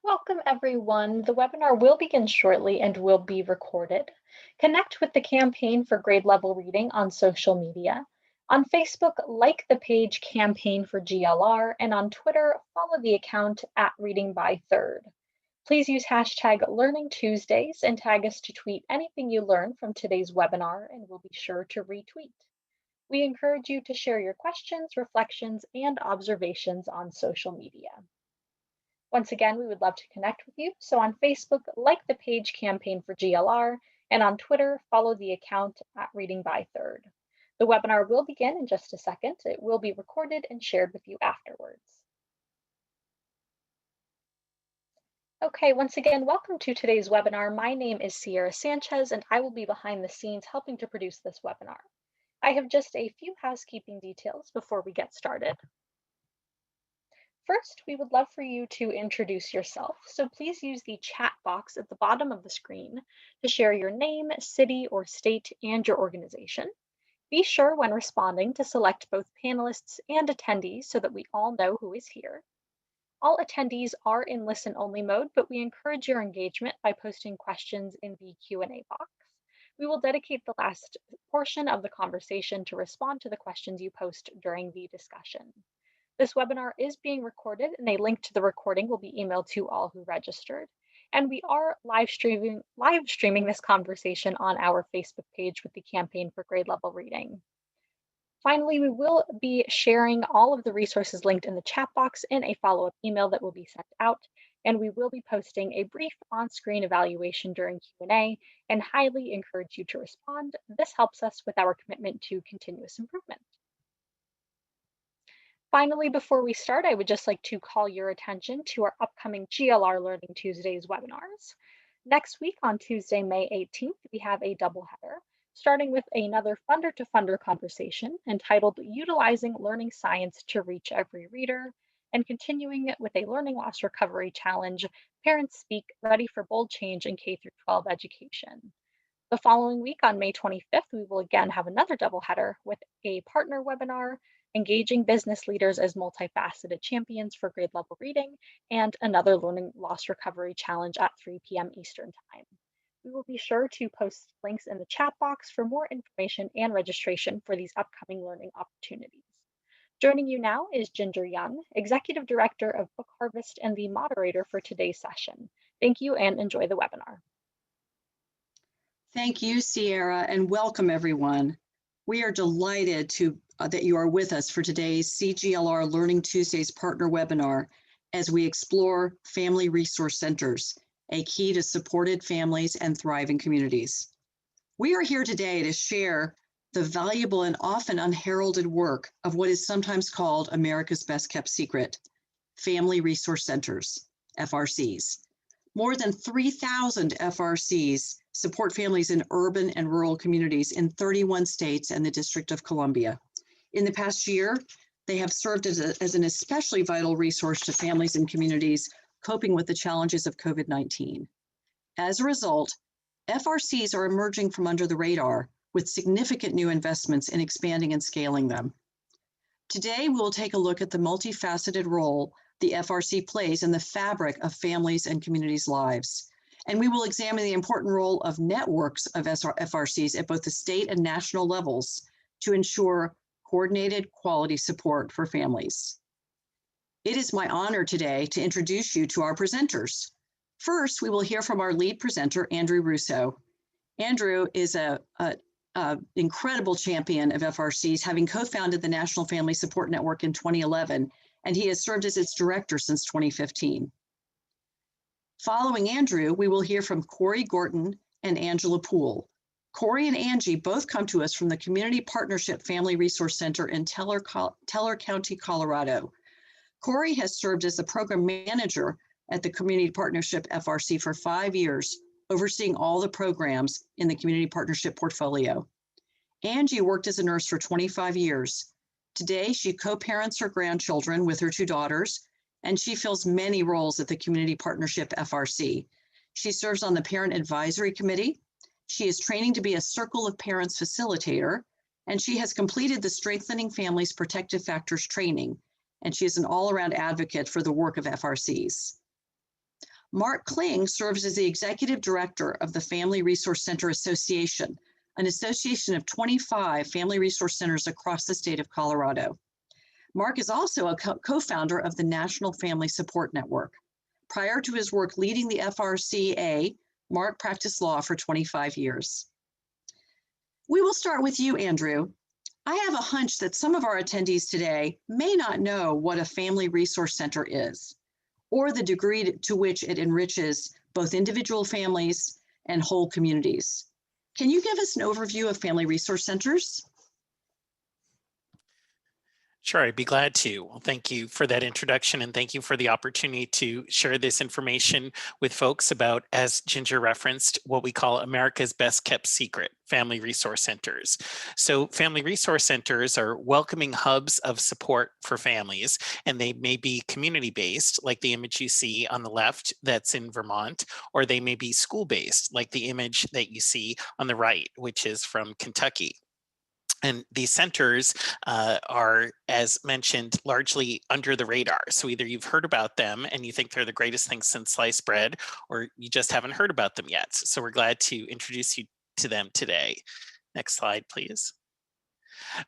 Welcome, everyone. The webinar will begin shortly and will be recorded. Connect with the campaign for grade level reading on social media. On Facebook, like the page Campaign for GLR, and on Twitter, follow the account at Reading by Third. Please use hashtag Learning Tuesdays and tag us to tweet anything you learn from today's webinar, and we'll be sure to retweet. We encourage you to share your questions, reflections, and observations on social media. Once again, we would love to connect with you. So on Facebook, like the page Campaign for GLR, and on Twitter, follow the account at Reading by Third. The webinar will begin in just a second. It will be recorded and shared with you afterwards. Okay, once again, welcome to today's webinar. My name is Sierra Sanchez, and I will be behind the scenes helping to produce this webinar. I have just a few housekeeping details before we get started. First, we would love for you to introduce yourself, so please use the chat box at the bottom of the screen to share your name, city, or state, and your organization. Be sure when responding to select both panelists and attendees so that we all know who is here. All attendees are in listen-only mode, but we encourage your engagement by posting questions in the Q&A box. We will dedicate the last portion of the conversation to respond to the questions you post during the discussion. This webinar is being recorded, and a link to the recording will be emailed to all who registered. And we are live streaming this conversation on our Facebook page with the Campaign for Grade Level Reading. Finally, we will be sharing all of the resources linked in the chat box in a follow-up email that will be sent out, and we will be posting a brief on-screen evaluation during Q&A and highly encourage you to respond. This helps us with our commitment to continuous improvement. Finally, before we start, I would just like to call your attention to our upcoming GLR Learning Tuesdays webinars. Next week on Tuesday, May 18th, we have a doubleheader, starting with another Funder to Funder conversation entitled Utilizing Learning Science to Reach Every Reader, and continuing with a Learning Loss Recovery Challenge, Parents Speak, Ready for Bold Change in K-12 Education. The following week on May 25th, we will again have another doubleheader with a partner webinar, Engaging Business Leaders as Multifaceted Champions for Grade Level Reading, and another Learning Loss Recovery Challenge at 3 p.m. Eastern Time. We will be sure to post links in the chat box for more information and registration for these upcoming learning opportunities. Joining you now is Ginger Young, Executive Director of Book Harvest and the moderator for today's session. Thank you and enjoy the webinar. Thank you, Sierra, and welcome everyone. We are delighted that you are with us for today's CGLR Learning Tuesdays partner webinar as we explore family resource centers, a key to supported families and thriving communities. We are here today to share the valuable and often unheralded work of what is sometimes called America's best kept secret, family resource centers, FRCs. More than 3,000 FRCs support families in urban and rural communities in 31 states and the District of Columbia. In the past year, they have served as an especially vital resource to families and communities coping with the challenges of COVID-19. As a result, FRCs are emerging from under the radar with significant new investments in expanding and scaling them. Today, we'll take a look at the multifaceted role the FRC plays in the fabric of families and communities' lives. And we will examine the important role of networks of FRCs at both the state and national levels to ensure coordinated quality support for families. It is my honor today to introduce you to our presenters. First, we will hear from our lead presenter, Andrew Russo. Andrew is an incredible champion of FRCs, having co-founded the National Family Support Network in 2011, and he has served as its director since 2015. Following Andrew, we will hear from Corey Gorton and Angela Poole. Corey and Angie both come to us from the Community Partnership Family Resource Center in Teller County, Colorado. Corey has served as the program manager at the Community Partnership FRC for 5 years, overseeing all the programs in the Community Partnership portfolio. Angie worked as a nurse for 25 years. Today, she co-parents her grandchildren with her 2 daughters, and she fills many roles at the Community Partnership FRC. She serves on the Parent Advisory Committee. She is training to be a Circle of Parents facilitator, and she has completed the Strengthening Families Protective Factors training, and she is an all-around advocate for the work of FRCs. Mark Kling serves as the Executive Director of the Family Resource Center Association, an association of 25 family resource centers across the state of Colorado. Mark is also a co-founder of the National Family Support Network. Prior to his work leading the FRCA, Mark practiced law for 25 years. We will start with you, Andrew. I have a hunch that some of our attendees today may not know what a family resource center is, or the degree to which it enriches both individual families and whole communities. Can you give us an overview of family resource centers? Sure, I'd be glad to. Well, thank you for that introduction, and thank you for the opportunity to share this information with folks about, as Ginger referenced, what we call America's best kept secret, family resource centers. So family resource centers are welcoming hubs of support for families, and they may be community-based, like the image you see on the left that's in Vermont, or they may be school-based, like the image that you see on the right, which is from Kentucky. And these centers are, as mentioned, largely under the radar. So either you've heard about them and you think they're the greatest thing since sliced bread, or you just haven't heard about them yet. So we're glad to introduce you to them today. Next slide, please.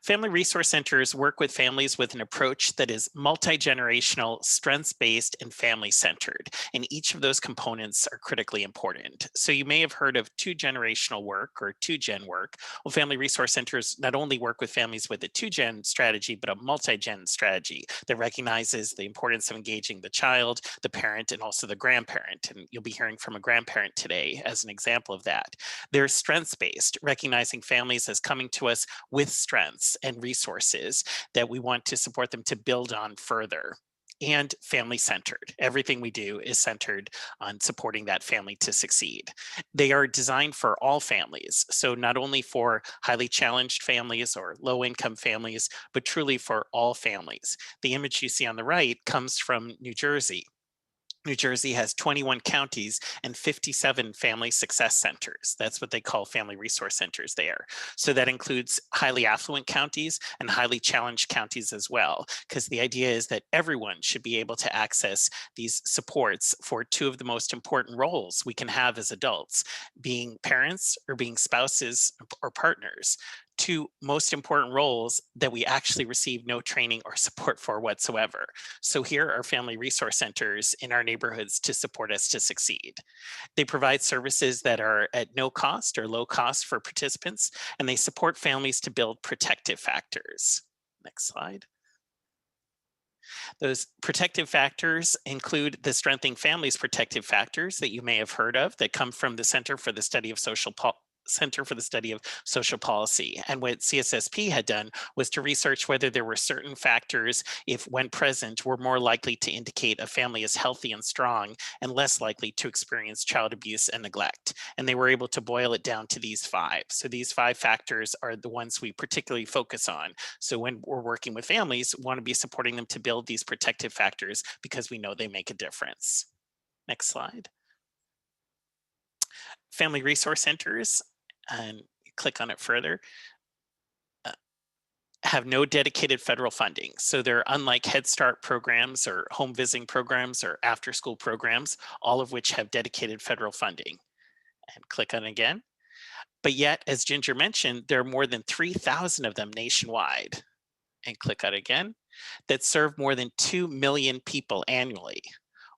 Family resource centers work with families with an approach that is multi-generational, strengths-based, and family-centered. And each of those components are critically important. So you may have heard of two-generational work or two-gen work. Well, family resource centers not only work with families with a two-gen strategy, but a multi-gen strategy that recognizes the importance of engaging the child, the parent, and also the grandparent. And you'll be hearing from a grandparent today as an example of that. They're strengths-based, recognizing families as coming to us with strengths and resources that we want to support them to build on further. And family centered. Everything we do is centered on supporting that family to succeed. They are designed for all families. So not only for highly challenged families or low income families, but truly for all families. The image you see on the right comes from New Jersey. New Jersey has 21 counties and 57 family success centers. That's what they call family resource centers there. So that includes highly affluent counties and highly challenged counties as well, because the idea is that everyone should be able to access these supports for two of the most important roles we can have as adults, being parents or being spouses or partners. Two most important roles that we actually receive no training or support for whatsoever. So here are family resource centers in our neighborhoods to support us to succeed. They provide services that are at no cost or low cost for participants, and they support families to build protective factors. Next slide. Those protective factors include the Strengthening Families protective factors that you may have heard of that come from the Center for the Study of Social Policy. And what CSSP had done was to research whether there were certain factors, if when present, were more likely to indicate a family is healthy and strong and less likely to experience child abuse and neglect. And they were able to boil it down to these five. So these five factors are the ones we particularly focus on. So when we're working with families, we want to be supporting them to build these protective factors because we know they make a difference. Next slide. Family resource centers, and click on it further, have no dedicated federal funding. So they're unlike Head Start programs or home visiting programs or after school programs, all of which have dedicated federal funding. And click on it again. But yet, as Ginger mentioned, there are more than 3,000 of them nationwide. And click on it again, that serve more than 2 million people annually.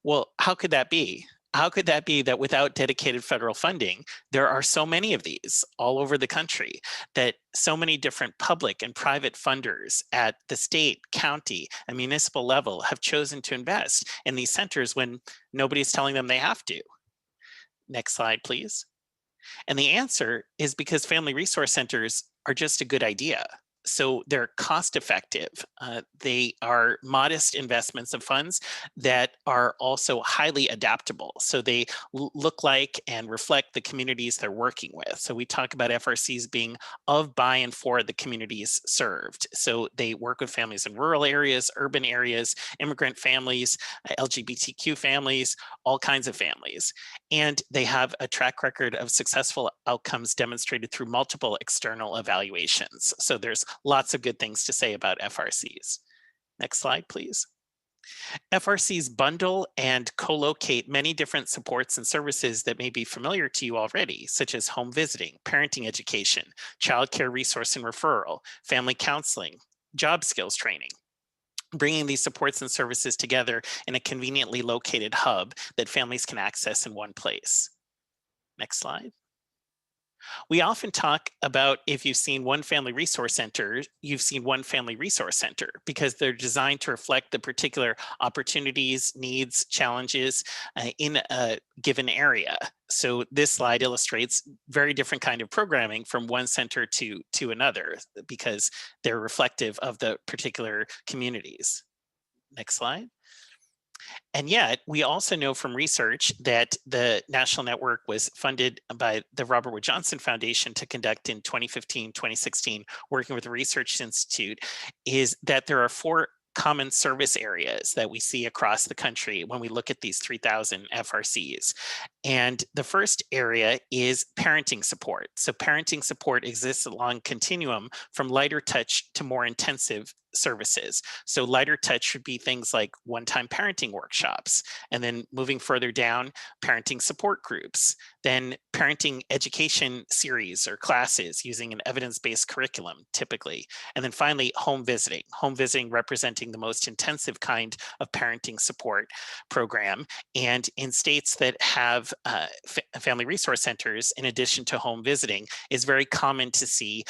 Well, how could that be? How could that be that without dedicated federal funding, there are so many of these all over the country, that so many different public and private funders at the state, county, and municipal level have chosen to invest in these centers when nobody's telling them they have to? Next slide, please. And the answer is because family resource centers are just a good idea. So they're cost effective. They are modest investments of funds that are also highly adaptable. So they look like and reflect the communities they're working with. So we talk about FRCs being of, by, and for the communities served. So they work with families in rural areas, urban areas, immigrant families, LGBTQ families, all kinds of families. And they have a track record of successful outcomes demonstrated through multiple external evaluations. So there's lots of good things to say about FRCs. Next slide, please. FRCs bundle and co-locate many different supports and services that may be familiar to you already, such as home visiting, parenting education, childcare resource and referral, family counseling, job skills training. Bringing these supports and services together in a conveniently located hub that families can access in one place. Next slide. We often talk about if you've seen one family resource center, you've seen one family resource center because they're designed to reflect the particular opportunities, needs, challenges in a given area. So this slide illustrates very different kind of programming from one center to another because they're reflective of the particular communities. Next slide. And yet, we also know from research that the national network was funded by the Robert Wood Johnson Foundation to conduct in 2015, 2016, working with the Research Institute, is that there are 4 common service areas that we see across the country when we look at these 3,000 FRCs. And the first area is parenting support. So parenting support exists along continuum from lighter touch to more intensive services. So lighter touch should be things like one-time parenting workshops, and then moving further down, parenting support groups, then parenting education series or classes using an evidence-based curriculum typically, and then finally home visiting representing the most intensive kind of parenting support program. And in states that have family resource centers, in addition to home visiting, is very common to see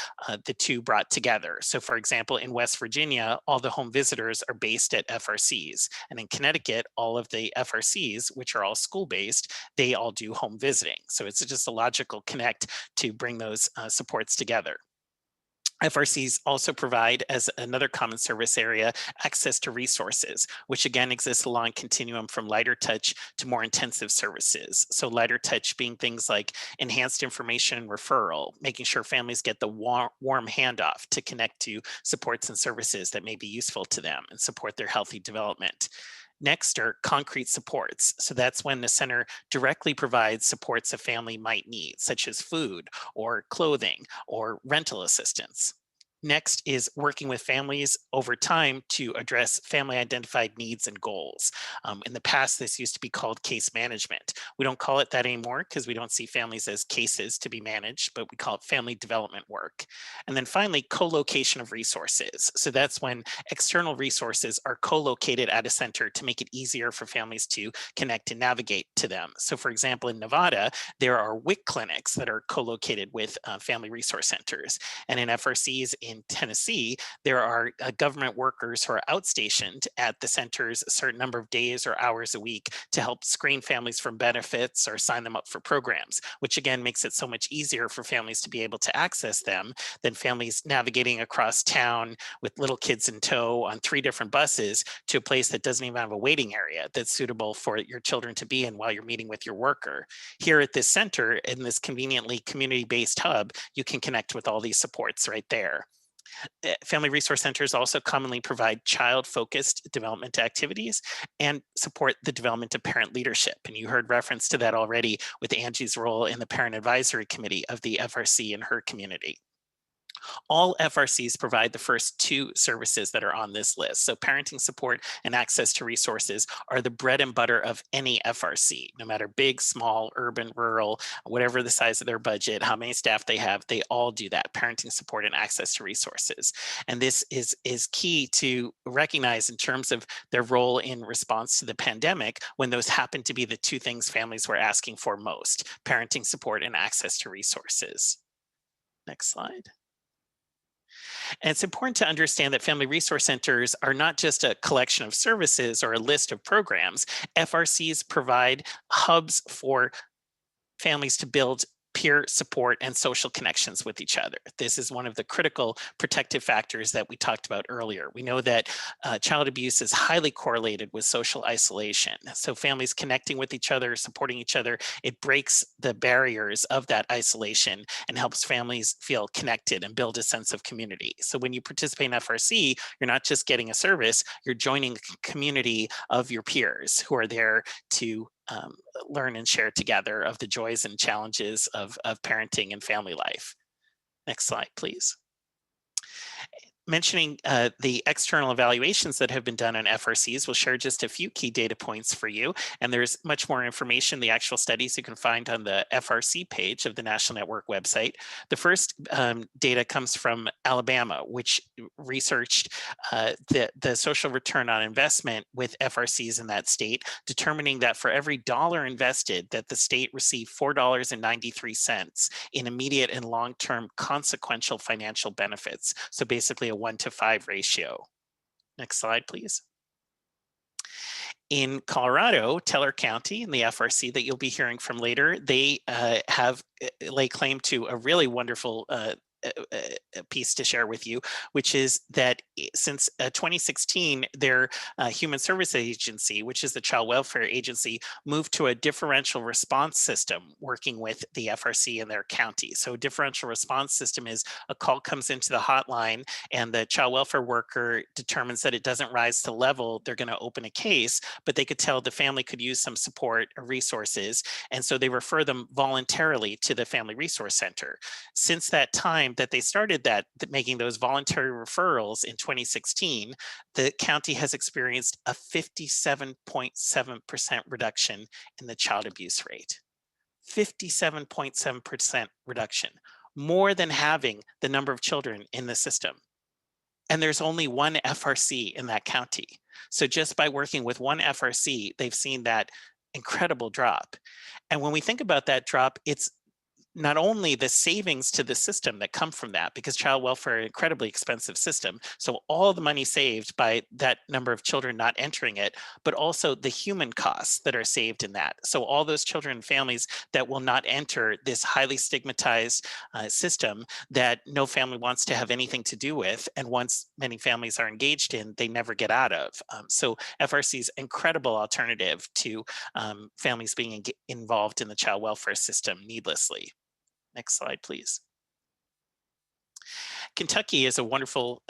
the two brought together. So for example, in West Virginia, all the home visitors are based at FRCs. And in Connecticut, all of the FRCs, which are all school-based, they all do home visiting. So it's just a logical connect to bring those supports together. FRCs also provide, as another common service area, access to resources, which again exists along continuum from lighter touch to more intensive services. So lighter touch being things like enhanced information referral, making sure families get the warm handoff to connect to supports and services that may be useful to them and support their healthy development. Next are concrete supports. So that's when the center directly provides supports a family might need, such as food or clothing or rental assistance. Next is working with families over time to address family identified needs and goals. In the past, this used to be called case management. We don't call it that anymore because we don't see families as cases to be managed, but we call it family development work. And then finally, co-location of resources. So that's when external resources are co-located at a center to make it easier for families to connect and navigate to them. So for example, in Nevada, there are WIC clinics that are co-located with family resource centers. And in FRCs in Tennessee, there are government workers who are outstationed at the centers a certain number of days or hours a week to help screen families from benefits or sign them up for programs, which again makes it so much easier for families to be able to access them than families navigating across town with little kids in tow on 3 different buses to a place that doesn't even have a waiting area that's suitable for your children to be in while you're meeting with your worker. Here at this center, in this conveniently community-based hub, you can connect with all these supports right there. Family resource centers also commonly provide child-focused development activities and support the development of parent leadership. And you heard reference to that already with Angie's role in the Parent Advisory Committee of the FRC in her community. All FRCs provide the first 2 services that are on this list. So parenting support and access to resources are the bread and butter of any FRC, no matter big, small, urban, rural, whatever the size of their budget, how many staff they have, they all do that, parenting support and access to resources. And this is key to recognize in terms of their role in response to the pandemic, when those happen to be the 2 things families were asking for most, parenting support and access to resources. Next slide. And it's important to understand that family resource centers are not just a collection of services or a list of programs. FRCs provide hubs for families to build peer support and social connections with each other. This is one of the critical protective factors that we talked about earlier. We know that child abuse is highly correlated with social isolation. So families connecting with each other, supporting each other, it breaks the barriers of that isolation and helps families feel connected and build a sense of community. So when you participate in FRC, you're not just getting a service, you're joining a community of your peers who are there to learn and share together of the joys and challenges of parenting and family life. Next slide, please. mentioning the external evaluations that have been done on FRCs, we'll share just a few key data points for you. And there's much more information, the actual studies you can find on the FRC page of the National Network website. The first data comes from Alabama, which researched the social return on investment with FRCs in that state, determining that for every dollar invested, that the state received $4.93 in immediate and long-term consequential financial benefits. So basically a 1-to-5 ratio. Next slide, please. In Colorado, Teller County and the FRC that you'll be hearing from later, they have lay claim to a really wonderful piece to share with you, which is that since 2016, their Human Service Agency, which is the Child Welfare Agency, moved to a differential response system working with the FRC in their county. So differential response system is a call comes into the hotline and the child welfare worker determines that it doesn't rise to level, they're going to open a case, but they could tell the family could use some support or resources. And so they refer them voluntarily to the Family Resource Center. Since that time that they started making those voluntary referrals in 2016, the county has experienced a 57.7% reduction in the child abuse rate. 57.7% reduction, more than halving the number of children in the system. And there's only one FRC in that county. So just by working with one FRC, they've seen that incredible drop. And when we think about that drop, it's not only the savings to the system that come from that, because child welfare is an incredibly expensive system. So all the money saved by that number of children not entering it, but also the human costs that are saved in that. So all those children and families that will not enter this highly stigmatized system that no family wants to have anything to do with. And once many families are engaged in, they never get out of. So FRC's incredible alternative to families being involved in the child welfare system needlessly. Next slide, please. Kentucky is a wonderful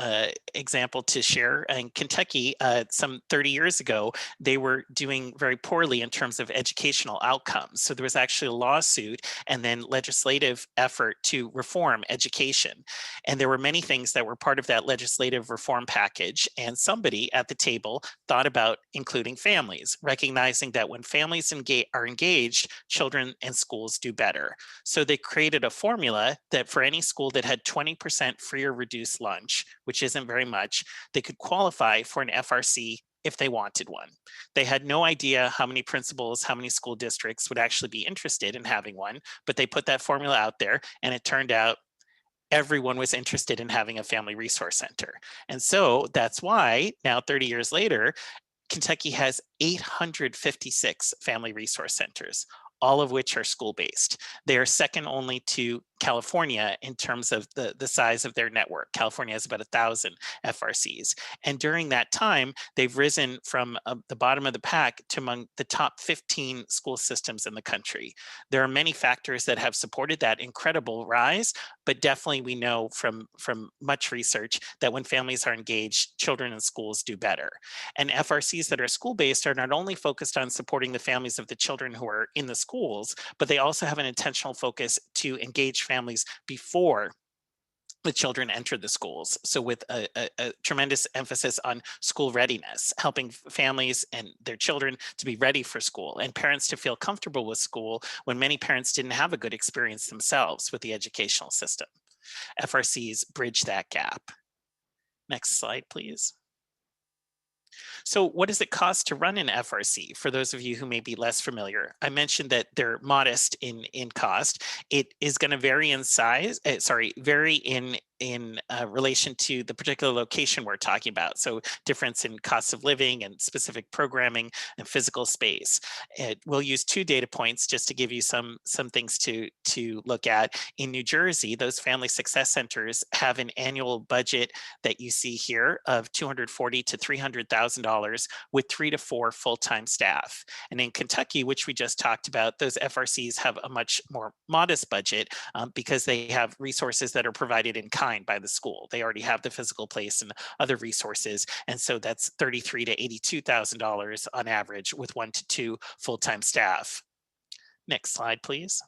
example to share. In Kentucky, some 30 years ago, they were doing very poorly in terms of educational outcomes. So there was actually a lawsuit and then legislative effort to reform education. And there were many things that were part of that legislative reform package. And somebody at the table thought about including families, recognizing that when families are engaged, children and schools do better. So they created a formula that for any school that had 20% free or reduced lunch, which isn't very much, they could qualify for an FRC if they wanted one. They had no idea how many principals, how many school districts would actually be interested in having one, but they put that formula out there and it turned out everyone was interested in having a family resource center. And so that's why now 30 years later, Kentucky has 856 family resource centers, all of which are school-based. They are second only to California in terms of the size of their network. California has about 1,000 FRCs. And during that time, they've risen from the bottom of the pack to among the top 15 school systems in the country. There are many factors that have supported that incredible rise, but definitely we know from much research that when families are engaged, children and schools do better. And FRCs that are school-based are not only focused on supporting the families of the children who are in the schools, but they also have an intentional focus to engage families before the children enter the schools. So with a tremendous emphasis on school readiness, helping families and their children to be ready for school and parents to feel comfortable with school when many parents didn't have a good experience themselves with the educational system. FRCs bridge that gap. Next slide, please. So what does it cost to run an FRC? For those of you who may be less familiar, I mentioned that they're modest in cost. It is going to vary in size, vary in relation to the particular location we're talking about. So difference in cost of living and specific programming and physical space. We'll use 2 data points just to give you some things to look at. In New Jersey, those family success centers have an annual budget that you see here of $240,000 to $300,000 with 3 to 4 full-time staff. And in Kentucky, which we just talked about, those FRCs have a much more modest budget because they have resources that are provided in kind by the school. They already have the physical place and other resources. And so that's $33,000 to $82,000 on average with 1 to 2 full-time staff. Next slide, please.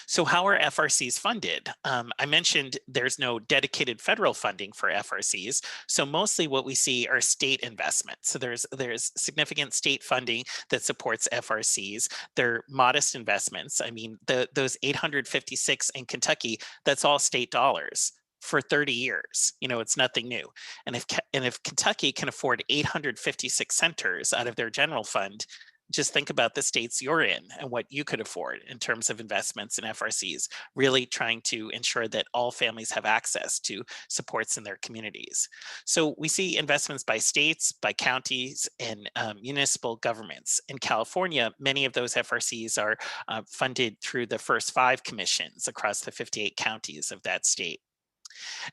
So how are FRCs funded? I mentioned there's no dedicated federal funding for FRCs. So mostly what we see are state investments. So there's significant state funding that supports FRCs. They're modest investments. I mean, those 856 in Kentucky, that's all state dollars for 30 years. You know, it's nothing new. And if Kentucky can afford 856 centers out of their general fund, just think about the states you're in and what you could afford in terms of investments in FRCs, really trying to ensure that all families have access to supports in their communities. So we see investments by states, by counties, and municipal governments. In California, many of those FRCs are funded through the First Five commissions across the 58 counties of that state.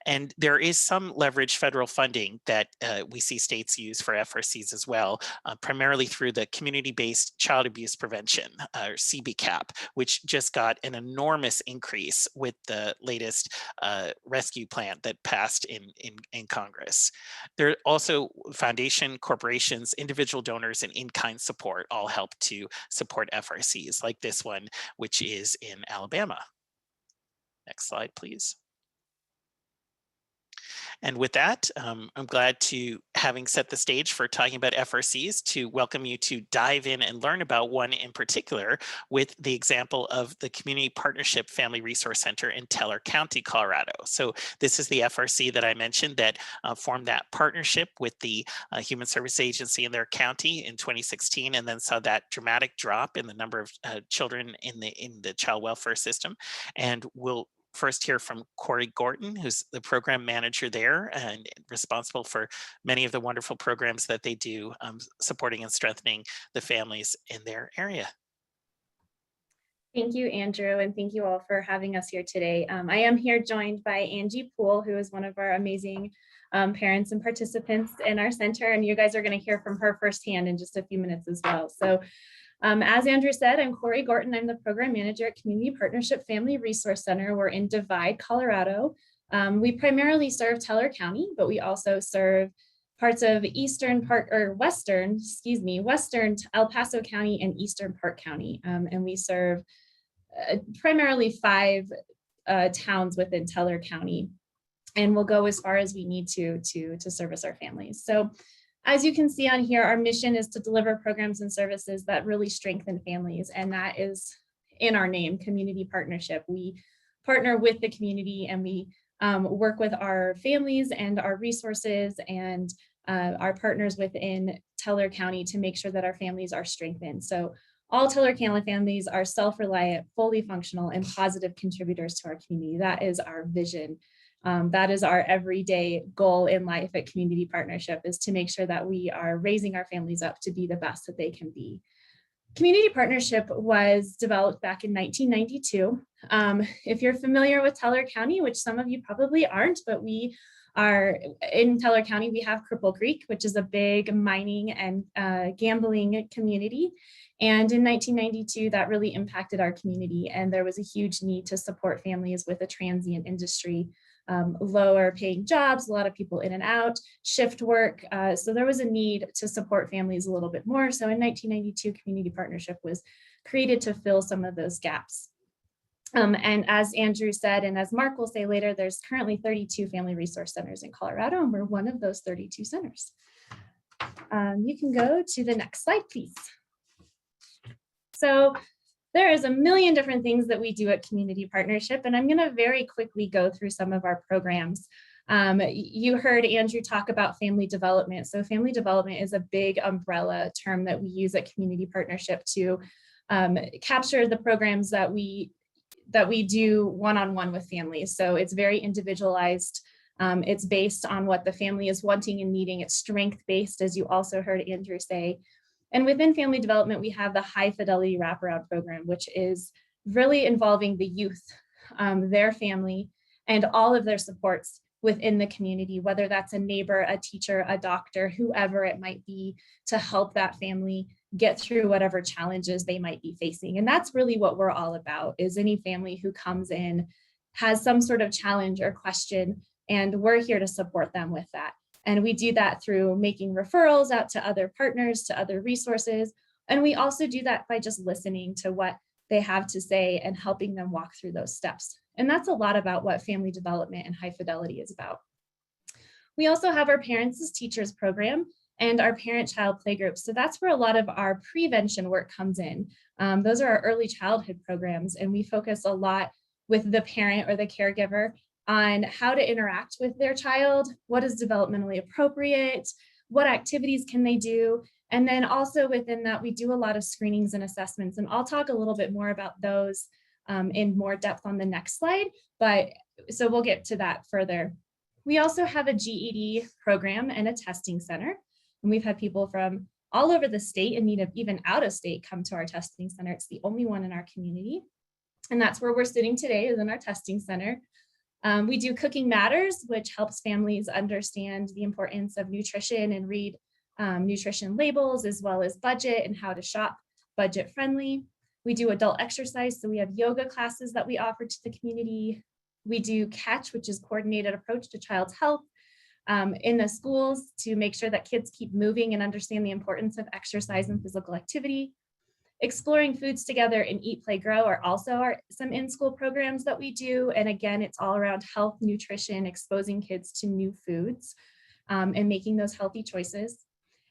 And there is some leveraged federal funding that we see states use for FRCs as well, primarily through the Community-Based Child Abuse Prevention, or CBCAP, which just got an enormous increase with the latest rescue plan that passed in Congress. There are also foundation, corporations, individual donors, and in-kind support all help to support FRCs like this one, which is in Alabama. Next slide, please. And with that, I'm glad to, having set the stage for talking about FRCs, to welcome you to dive in and learn about one in particular with the example of the Community Partnership Family Resource Center in Teller County, Colorado. So this is the FRC that I mentioned that formed that partnership with the Human Service Agency in their county in 2016, and then saw that dramatic drop in the number of children in the child welfare system. And we'll first hear from Corey Gorton, who's the program manager there and responsible for many of the wonderful programs that they do, supporting and strengthening the families in their area. Thank you, Andrew, and thank you all for having us here today. I am here joined by Angie Poole, who is one of our amazing parents and participants in our center, and you guys are going to hear from her firsthand in just a few minutes as well. So as Andrew said, I'm Corey Gorton. I'm the program manager at Community Partnership Family Resource Center. We're in Divide, Colorado. We primarily serve Teller County, but we also serve parts of western El Paso County and eastern Park County. And we serve primarily 5 towns within Teller County. And we'll go as far as we need to service our families. So as you can see on here, our mission is to deliver programs and services that really strengthen families, and that is in our name, Community Partnership. We partner with the community, and we work with our families and our resources and our partners within Teller County to make sure that our families are strengthened. So all Teller County families are self-reliant, fully functional, and positive contributors to our community. That is our vision. That is our everyday goal in life at Community Partnership, is to make sure that we are raising our families up to be the best that they can be. Community Partnership was developed back in 1992. If you're familiar with Teller County, which some of you probably aren't, but we are in Teller County, we have Cripple Creek, which is a big mining and gambling community. And in 1992, that really impacted our community. And there was a huge need to support families with a transient industry. Lower paying jobs, a lot of people in and out, shift work. So there was a need to support families a little bit more. So in 1992, Community Partnership was created to fill some of those gaps. And as Andrew said, and as Mark will say later, there's currently 32 family resource centers in Colorado, and we're one of those 32 centers. You can go to the next slide, please. So there is a million different things that we do at Community Partnership, and I'm going to very quickly go through some of our programs. You heard Andrew talk about family development. So family development is a big umbrella term that we use at Community Partnership to capture the programs that we do one-on-one with families. So it's very individualized. It's based on what the family is wanting and needing. It's strength-based, as you also heard Andrew say. And within family development, we have the High Fidelity Wraparound Program, which is really involving the youth, their family, and all of their supports within the community, whether that's a neighbor, a teacher, a doctor, whoever it might be, to help that family get through whatever challenges they might be facing. And that's really what we're all about, is any family who comes in has some sort of challenge or question, and we're here to support them with that. And we do that through making referrals out to other partners, to other resources. And we also do that by just listening to what they have to say and helping them walk through those steps. And that's a lot about what family development and high fidelity is about. We also have our Parents as Teachers program and our parent-child playgroups. So that's where a lot of our prevention work comes in. Those are our early childhood programs, and we focus a lot with the parent or the caregiver on how to interact with their child, what is developmentally appropriate, what activities can they do, and then also within that, we do a lot of screenings and assessments, and I'll talk a little bit more about those in more depth on the next slide, but so we'll get to that further. We also have a GED program and a testing center, and we've had people from all over the state and even out of state come to our testing center. It's the only one in our community, and that's where we're sitting today, is in our testing center. We do Cooking Matters, which helps families understand the importance of nutrition and read nutrition labels, as well as budget and how to shop budget friendly. We do adult exercise, so we have yoga classes that we offer to the community. We do CATCH, which is Coordinated Approach to Child's Health, in the schools to make sure that kids keep moving and understand the importance of exercise and physical activity. Exploring Foods Together and Eat, Play, Grow are also some in-school programs that we do. And again, it's all around health, nutrition, exposing kids to new foods and making those healthy choices.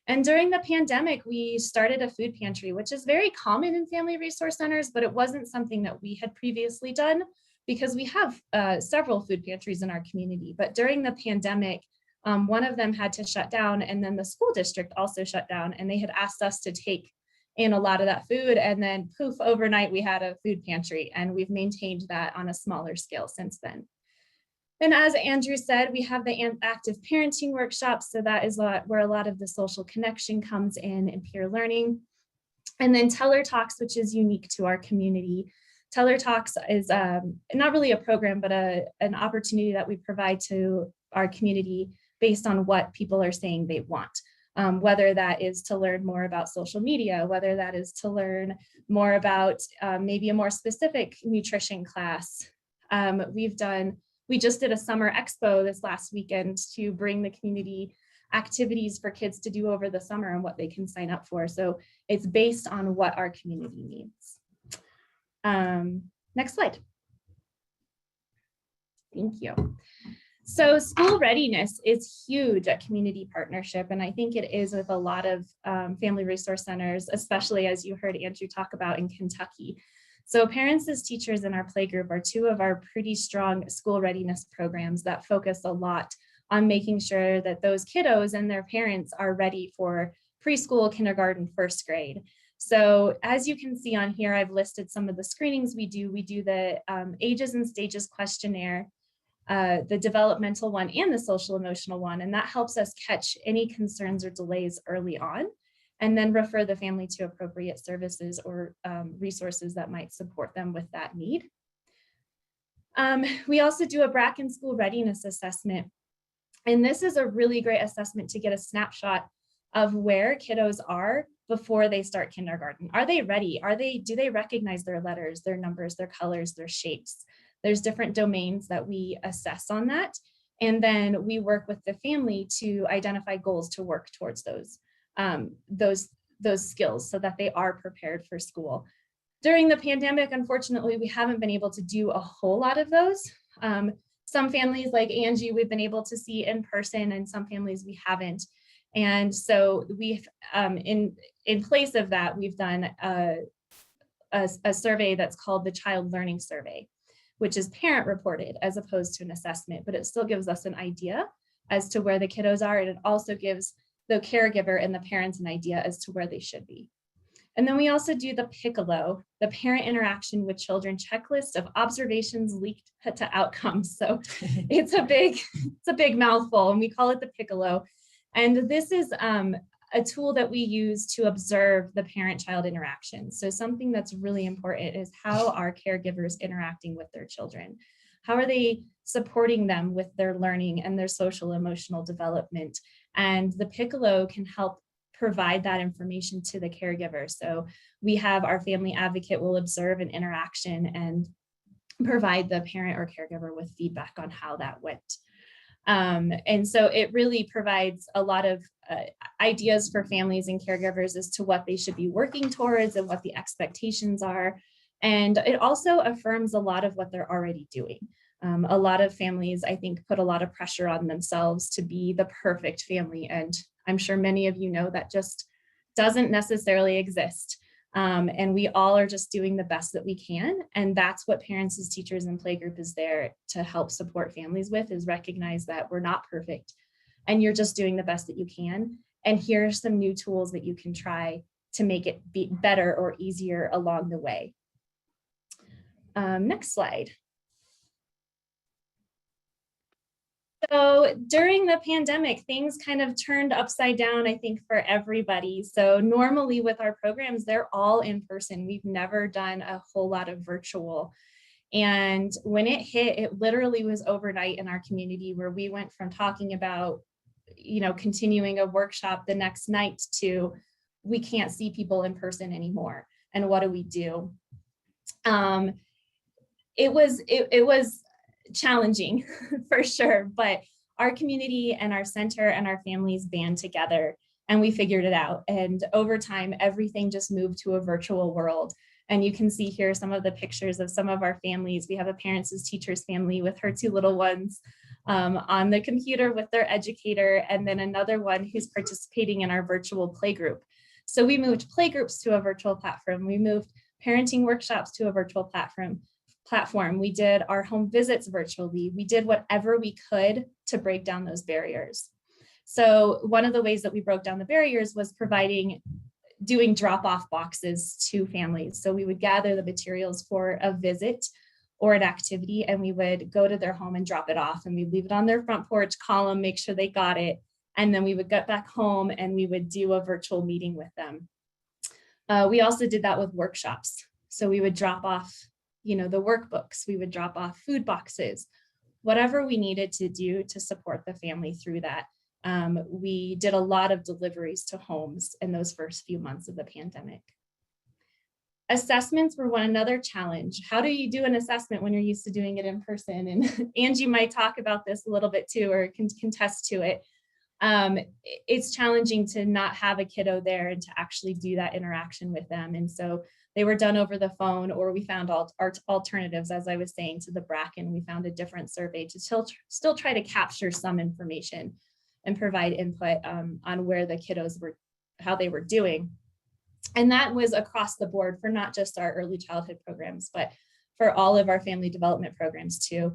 And during the pandemic, we started a food pantry, which is very common in family resource centers, but it wasn't something that we had previously done because we have several food pantries in our community. But during the pandemic, one of them had to shut down, and then the school district also shut down, and they had asked us to take in a lot of that food, and then poof, overnight we had a food pantry, and we've maintained that on a smaller scale since then. And as Andrew said, we have the active parenting workshops, so that is where a lot of the social connection comes in and peer learning. And then Teller Talks, which is unique to our community. Teller Talks is not really a program, but an opportunity that we provide to our community based on what people are saying they want. Whether that is to learn more about social media, whether that is to learn more about maybe a more specific nutrition class. We just did a summer expo this last weekend to bring the community activities for kids to do over the summer and what they can sign up for. So it's based on what our community needs. Next slide. Thank you. So school readiness is huge at Community Partnership, and I think it is with a lot of family resource centers, especially as you heard Andrew talk about in Kentucky. So Parents as Teachers and our playgroup are two of our pretty strong school readiness programs that focus a lot on making sure that those kiddos and their parents are ready for preschool, kindergarten, first grade. So as you can see on here, I've listed some of the screenings we do. We do the ages and stages questionnaire, the developmental one and the social emotional one, and that helps us catch any concerns or delays early on, and then refer the family to appropriate services or resources that might support them with that need. We also do a Bracken School Readiness Assessment, and this is a really great assessment to get a snapshot of where kiddos are before they start kindergarten. Are they ready? Do they recognize their letters, their numbers, their colors, their shapes? There's different domains that we assess on that. And then we work with the family to identify goals to work towards those skills so that they are prepared for school. During the pandemic, unfortunately, we haven't been able to do a whole lot of those. Some families like Angie, we've been able to see in person, and some families we haven't. And so we've, in place of that, we've done a survey that's called the Child Learning Survey, which is parent reported as opposed to an assessment, but it still gives us an idea as to where the kiddos are. And it also gives the caregiver and the parents an idea as to where they should be. And then we also do the PICOLO, the Parent Interaction with Children Checklist of Observations Linked to Outcomes. So it's a big mouthful, and we call it the PICOLO. And this is a tool that we use to observe the parent-child interaction. So something that's really important is how are caregivers interacting with their children? How are they supporting them with their learning and their social emotional development? And the PICOLO can help provide that information to the caregiver. So we have our family advocate will observe an interaction and provide the parent or caregiver with feedback on how that went. And so it really provides a lot of ideas for families and caregivers as to what they should be working towards and what the expectations are. And it also affirms a lot of what they're already doing. A lot of families, I think, put a lot of pressure on themselves to be the perfect family. And I'm sure many of you know that just doesn't necessarily exist. And we all are just doing the best that we can. And that's what parents as teachers and playgroup is there to help support families with, is recognize that we're not perfect and you're just doing the best that you can. And here are some new tools that you can try to make it be better or easier along the way. Next slide. So during the pandemic, things kind of turned upside down, I think, for everybody. So normally with our programs, they're all in person. We've never done a whole lot of virtual. And when it hit, it literally was overnight in our community, where we went from talking about, continuing a workshop the next night to we can't see people in person anymore. And what do we do? It was challenging for sure, but our community and our center and our families band together and we figured it out. And over time, everything just moved to a virtual world. And you can see here some of the pictures of some of our families. We have a parents as teachers family with her 2 little ones on the computer with their educator, and then another one who's participating in our virtual playgroup. So we moved playgroups to a virtual platform. We moved parenting workshops to a virtual platform. We did our home visits virtually. We did whatever we could to break down those barriers. So one of the ways that we broke down the barriers was doing drop-off boxes to families. So we would gather the materials for a visit or an activity, and we would go to their home and drop it off, and we'd leave it on their front porch, call them, make sure they got it. And then we would get back home and we would do a virtual meeting with them. We also did that with workshops. So we would drop off the workbooks, we would drop off food boxes, whatever we needed to do to support the family through that. We did a lot of deliveries to homes in those first few months of the pandemic. Assessments were another challenge. How do you do an assessment when you're used to doing it in person? And Angie might talk about this a little bit too, or can contest to it. It's challenging to not have a kiddo there and to actually do that interaction with them. And so they were done over the phone, or we found alternatives, as I was saying, to the Bracken. We found a different survey to still try to capture some information and provide input on where the kiddos were, how they were doing. And that was across the board for not just our early childhood programs, but for all of our family development programs too.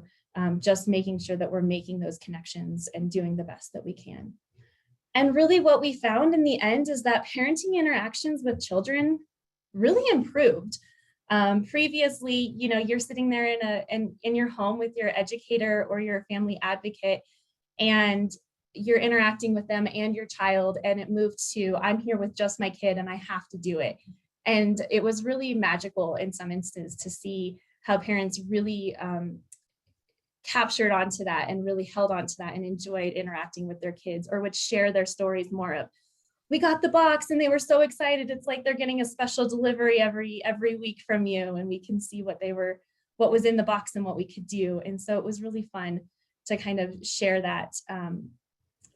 Just making sure that we're making those connections and doing the best that we can. And really what we found in the end is that parenting interactions with children really improved. Previously, you're sitting there in your home with your educator or your family advocate, and you're interacting with them and your child, and it moved to, I'm here with just my kid and I have to do it. And it was really magical in some instances to see how parents really captured onto that and really held onto that and enjoyed interacting with their kids, or would share their stories more of, we got the box and they were so excited. It's like they're getting a special delivery every week from you, and we can see what was in the box and what we could do. And so it was really fun to kind of share that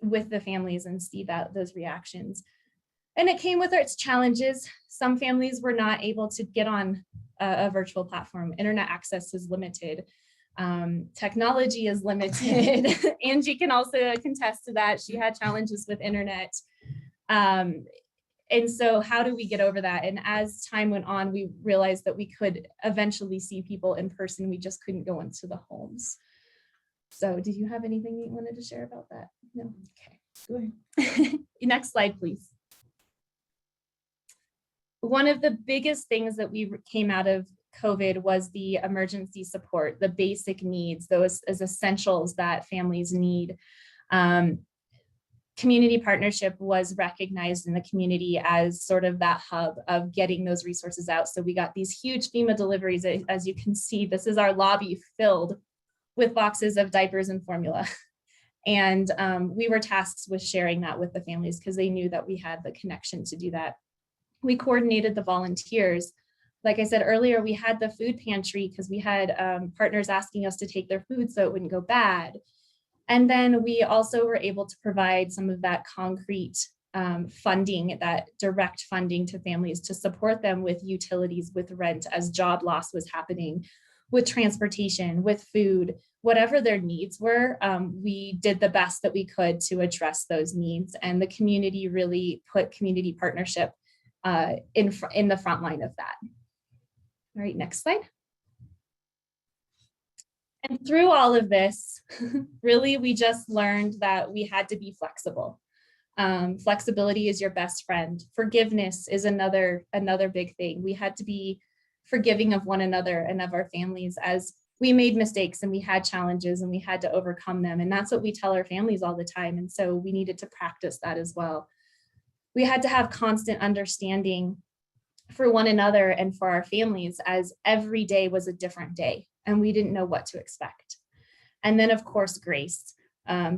with the families and see those reactions. And it came with its challenges. Some families were not able to get on a virtual platform. Internet access is limited. Technology is limited. Angie can also contest to that. She had challenges with internet. And so how do we get over that? And as time went on, we realized that we could eventually see people in person. We just couldn't go into the homes. So did you have anything you wanted to share about that? No? Okay, go ahead. Next slide, please. One of the biggest things that we came out of COVID was the emergency support, the basic needs, those as essentials that families need. Community partnership was recognized in the community as sort of that hub of getting those resources out. So we got these huge FEMA deliveries. As you can see, this is our lobby filled with boxes of diapers and formula. And we were tasked with sharing that with the families because they knew that we had the connection to do that. We coordinated the volunteers. Like I said earlier, we had the food pantry because we had partners asking us to take their food so it wouldn't go bad. And then we also were able to provide some of that concrete funding, that direct funding to families to support them with utilities, with rent as job loss was happening, with transportation, with food, whatever their needs were. We did the best that we could to address those needs, and the community really put community partnership in the front line of that. All right, next slide. And through all of this, really, we just learned that we had to be flexible. Flexibility is your best friend. Forgiveness is another big thing. We had to be forgiving of one another and of our families, as we made mistakes and we had challenges and we had to overcome them. And that's what we tell our families all the time. And so we needed to practice that as well. We had to have constant understanding for one another and for our families, as every day was a different day and we didn't know what to expect. And then of course, grace.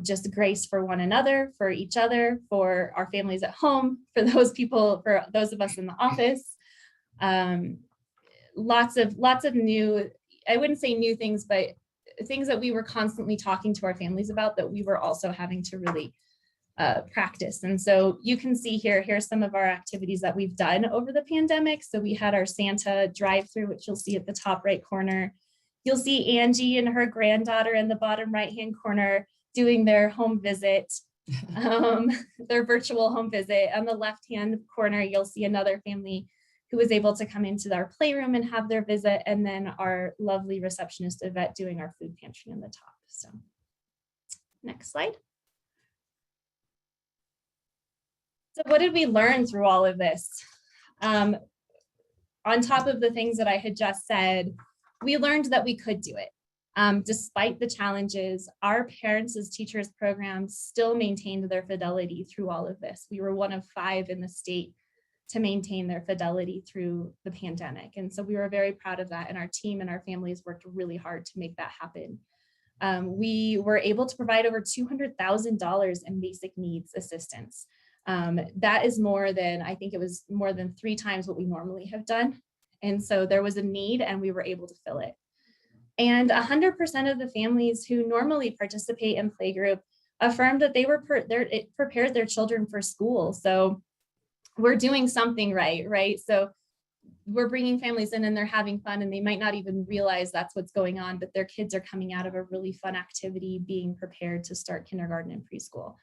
Just grace for one another, for each other, for our families at home, for those people, for those of us in the office. Lots of new, I wouldn't say new things, but things that we were constantly talking to our families about that we were also having to really practice. And so you can see here's some of our activities that we've done over the pandemic. So we had our Santa drive-through, which you'll see at the top right corner. You'll see Angie and her granddaughter in the bottom right-hand corner doing their home visit, their virtual home visit. On the left-hand corner, you'll see another family who was able to come into our playroom and have their visit, and then our lovely receptionist Yvette doing our food pantry on the top. So next slide. So what did we learn through all of this? On top of the things that I had just said, we learned that we could do it. Despite the challenges, our Parents as Teachers program still maintained their fidelity through all of this. We were one of 5 in the state to maintain their fidelity through the pandemic. And so we were very proud of that. And our team and our families worked really hard to make that happen. We were able to provide over $200,000 in basic needs assistance. That is more than, I think it was more than 3 times what we normally have done. And so there was a need and we were able to fill it. And 100% of the families who normally participate in playgroup affirmed that they were prepared their children for school. So we're doing something right? So we're bringing families in and they're having fun and they might not even realize that's what's going on, but their kids are coming out of a really fun activity, being prepared to start kindergarten and preschool.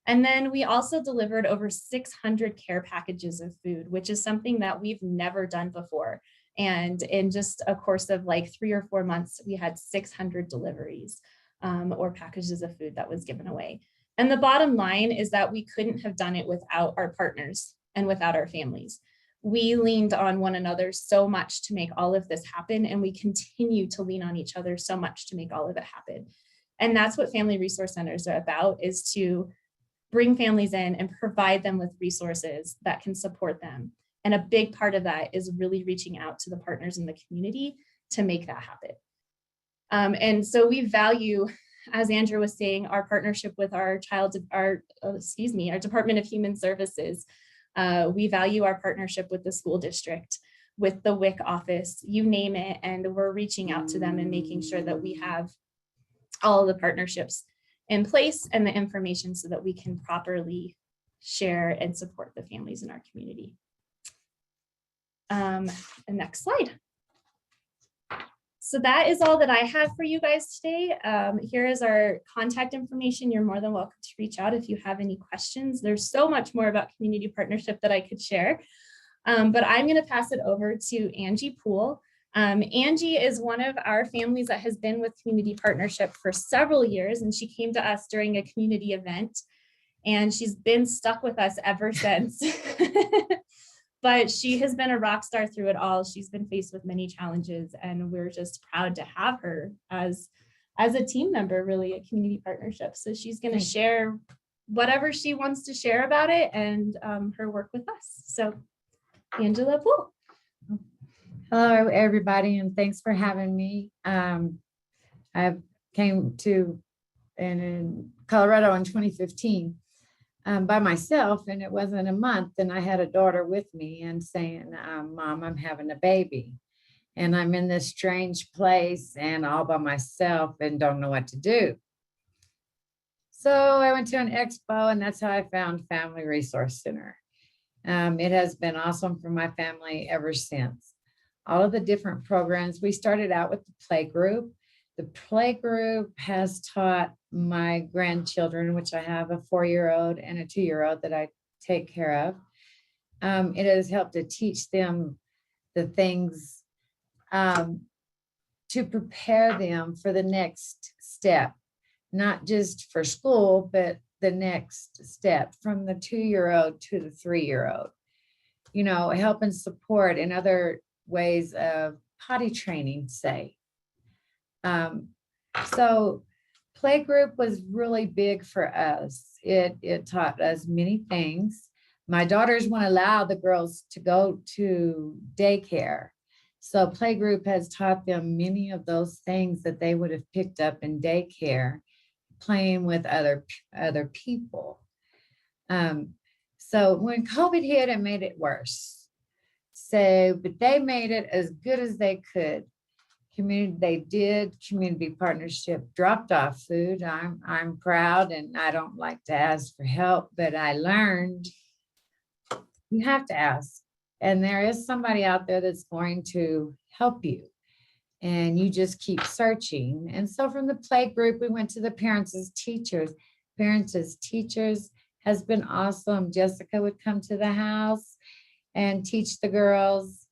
And then we also delivered over 600 care packages of food, which is something that we've never done before. And in just a course of like 3 or 4 months, we had 600 deliveries or packages of food that was given away. And the bottom line is that we couldn't have done it without our partners and without our families. We leaned on one another so much to make all of this happen, and we continue to lean on each other so much to make all of it happen. And that's what Family Resource Centers are about, is to bring families in and provide them with resources that can support them. And a big part of that is really reaching out to the partners in the community to make that happen. And so we value, as Andrew was saying, our partnership with our Department of Human Services. We value our partnership with the school district, with the WIC office, you name it, and we're reaching out to them and making sure that we have all of the partnerships in place and the information so that we can properly share and support the families in our community. The next slide. So that is all that I have for you guys today. Here is our contact information. You're more than welcome to reach out if you have any questions. There's so much more about community partnership that I could share, but I'm going to pass it over to Angie Poole. Angie is one of our families that has been with community partnership for several years, and she came to us during a community event, and she's been stuck with us ever since. But she has been a rock star through it all. She's been faced with many challenges, and we're just proud to have her as a team member, really, at community partnership. So she's going to share whatever she wants to share about it and her work with us. So Angela Poole. Hello, everybody, and thanks for having me. I came to in Colorado in 2015 by myself, and it wasn't a month, and I had a daughter with me and saying, Mom, I'm having a baby, and I'm in this strange place and all by myself and don't know what to do. So I went to an expo, and that's how I found Family Resource Center. It has been awesome for my family ever since. All of the different programs, we started out with the play group. The play group has taught my grandchildren, which I have a 4-year-old and a 2-year-old that I take care of. It has helped to teach them the things to prepare them for the next step, not just for school, but the next step from the 2-year-old to the 3-year-old. You know, help and support in other ways of potty training, say. So playgroup was really big for us. It taught us many things. My daughters won't allow the girls to go to daycare. So playgroup has taught them many of those things that they would have picked up in daycare, playing with other people. So when COVID hit, it made it worse. So, but they made it as good as they could. Community partnership dropped off food. I'm proud, and I don't like to ask for help, but I learned you have to ask. And there is somebody out there that's going to help you. And you just keep searching. And so from the play group, we went to the parents as teachers. Parents as teachers has been awesome. Jessica would come to the house and teach the girls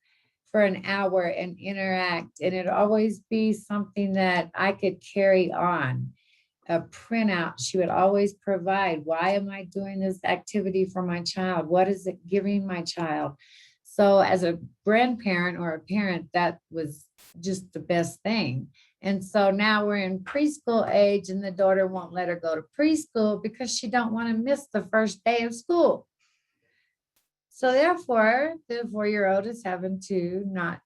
for an hour and interact. And it'd always be something that I could carry on. A printout she would always provide. Why am I doing this activity for my child? What is it giving my child? So as a grandparent or a parent, that was just the best thing. And so now we're in preschool age, and the daughter won't let her go to preschool because she don't want to miss the first day of school. So therefore, the 4-year-old is having to not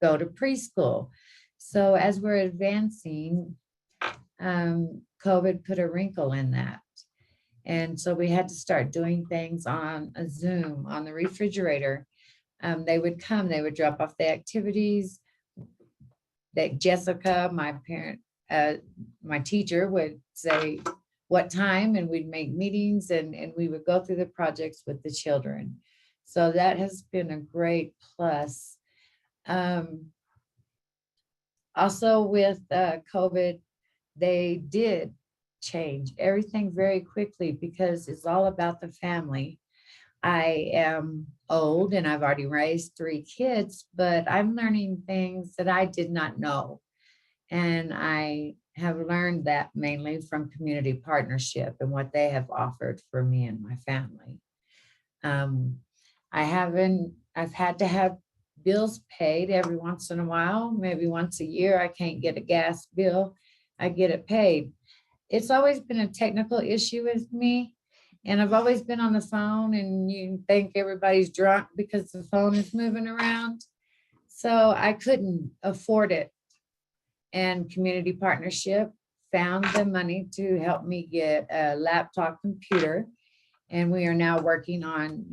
go to preschool. So as we're advancing, COVID put a wrinkle in that. And so we had to start doing things on a Zoom, on the refrigerator. They would come, they would drop off the activities that Jessica, my teacher, would say what time, and we'd make meetings, and we would go through the projects with the children. So that has been a great plus. Also with COVID, they did change everything very quickly because it's all about the family. I am old and I've already raised 3 kids, but I'm learning things that I did not know. And I have learned that mainly from community partnership and what they have offered for me and my family. I've had to have bills paid every once in a while, maybe once a year. I can't get a gas bill, I get it paid. It's always been a technical issue with me. And I've always been on the phone, and you think everybody's drunk because the phone is moving around. So I couldn't afford it. And community partnership found the money to help me get a laptop computer. And we are now working on,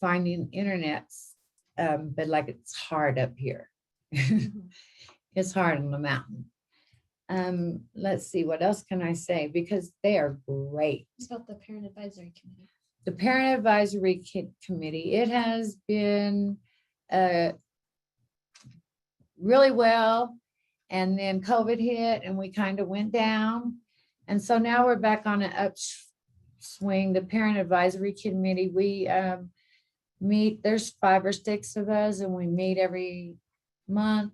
finding internets. But like, it's hard up here. It's hard on the mountain. Let's see, what else can I say? Because they are great. What about the Parent Advisory Committee? The Parent Advisory Committee, it has been really well. And then COVID hit and we kind of went down. And so now we're back on an upswing. The Parent Advisory Committee, we meet, there's 5 or 6 of us, and we meet every month,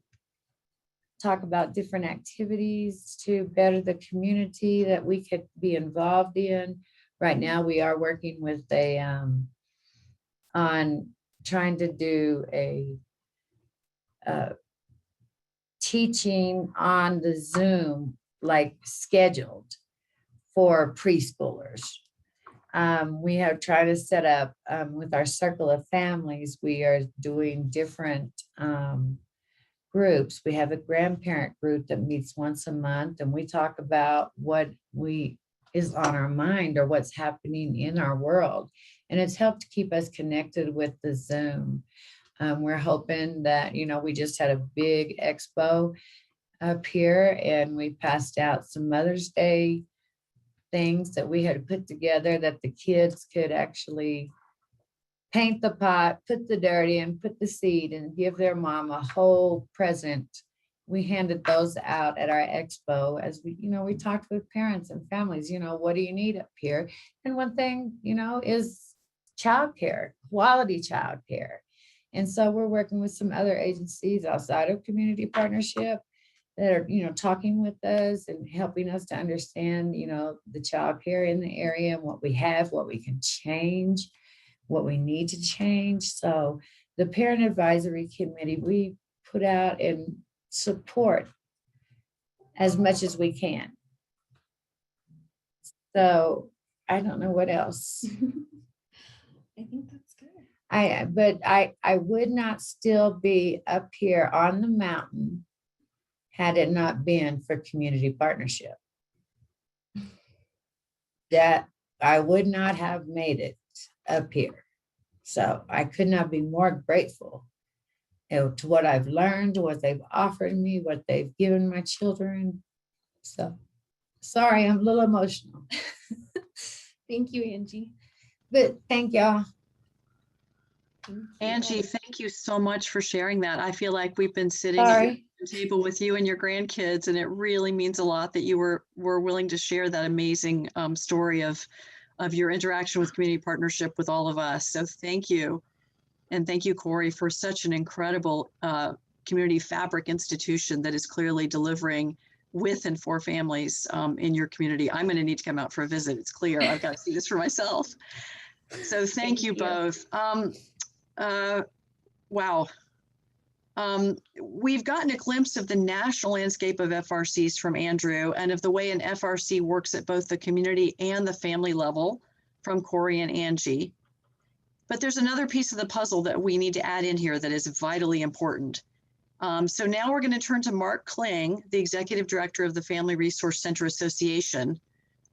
talk about different activities to better the community that we could be involved in. Right now, we are working with on trying to do a teaching on the Zoom, like scheduled for preschoolers. We have tried to set up with our circle of families, we are doing different groups. We have a grandparent group that meets once a month, and we talk about what is on our mind or what's happening in our world. And it's helped keep us connected with the Zoom. We're hoping that, we just had a big expo up here, and we passed out some Mother's Day things that we had put together that the kids could actually paint the pot, put the dirt in, put the seed, and give their mom a whole present. We handed those out at our expo as we talked with parents and families, what do you need up here? And one thing, is childcare, quality childcare. And so we're working with some other agencies outside of community partnership that are, talking with us and helping us to understand, the childcare in the area and what we have, what we can change, what we need to change. So the Parent Advisory Committee, we put out and support as much as we can. So I don't know what else. I think that's good. I would not still be up here on the mountain had it not been for community partnership. That I would not have made it up here. So I could not be more grateful to what I've learned, what they've offered me, what they've given my children. So sorry, I'm a little emotional, Thank you, Angie. but thank y'all. Thank you. Angie, thank you so much for sharing that. I feel like we've been sitting at Sorry. your table with you and your grandkids, and it really means a lot that you were willing to share that amazing story of your interaction with community partnership with all of us. So thank you. And thank you, Corey, for such an incredible community fabric institution that is clearly delivering with and for families in your community. I'm going to need to come out for a visit. It's clear. I've got to see this for myself. So thank you both. Wow. We've gotten a glimpse of the national landscape of FRCs from Andrew and of the way an FRC works at both the community and the family level from Corey and Angie. But there's another piece of the puzzle that we need to add in here that is vitally important. So now we're going to turn to Mark Kling, the Executive Director of the Family Resource Center Association,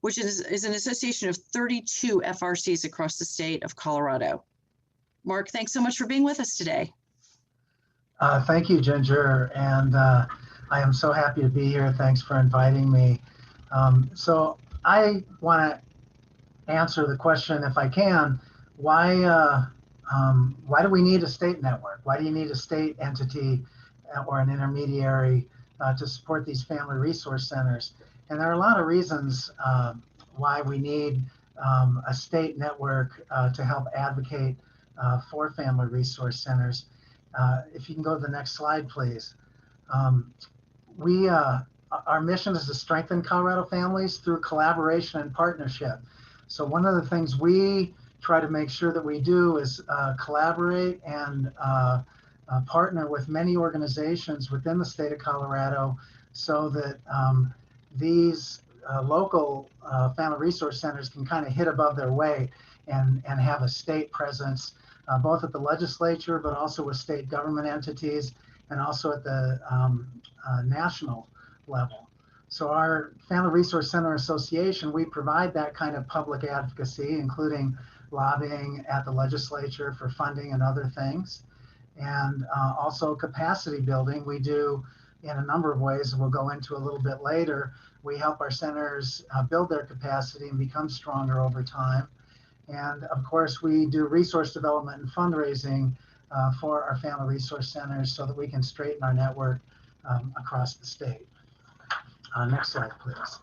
which is an association of 32 FRCs across the state of Colorado. Mark, thanks so much for being with us today. Thank you, Ginger, and I am so happy to be here. Thanks for inviting me. So I want to answer the question, if I can, why do we need a state network? Why do you need a state entity or an intermediary to support these family resource centers? And there are a lot of reasons why we need a state network to help advocate for family resource centers. If you can go to the next slide, please. Our mission is to strengthen Colorado families through collaboration and partnership. So one of the things we try to make sure that we do is collaborate and partner with many organizations within the state of Colorado so that these local family resource centers can kind of hit above their weight and have a state presence, both at the legislature, but also with state government entities and also at the national level. So our Family Resource Center Association, we provide that kind of public advocacy, including lobbying at the legislature for funding and other things. And also capacity building, we do in a number of ways we'll go into a little bit later. We help our centers build their capacity and become stronger over time. And of course, we do resource development and fundraising for our family resource centers so that we can straighten our network across the state. Next slide, please.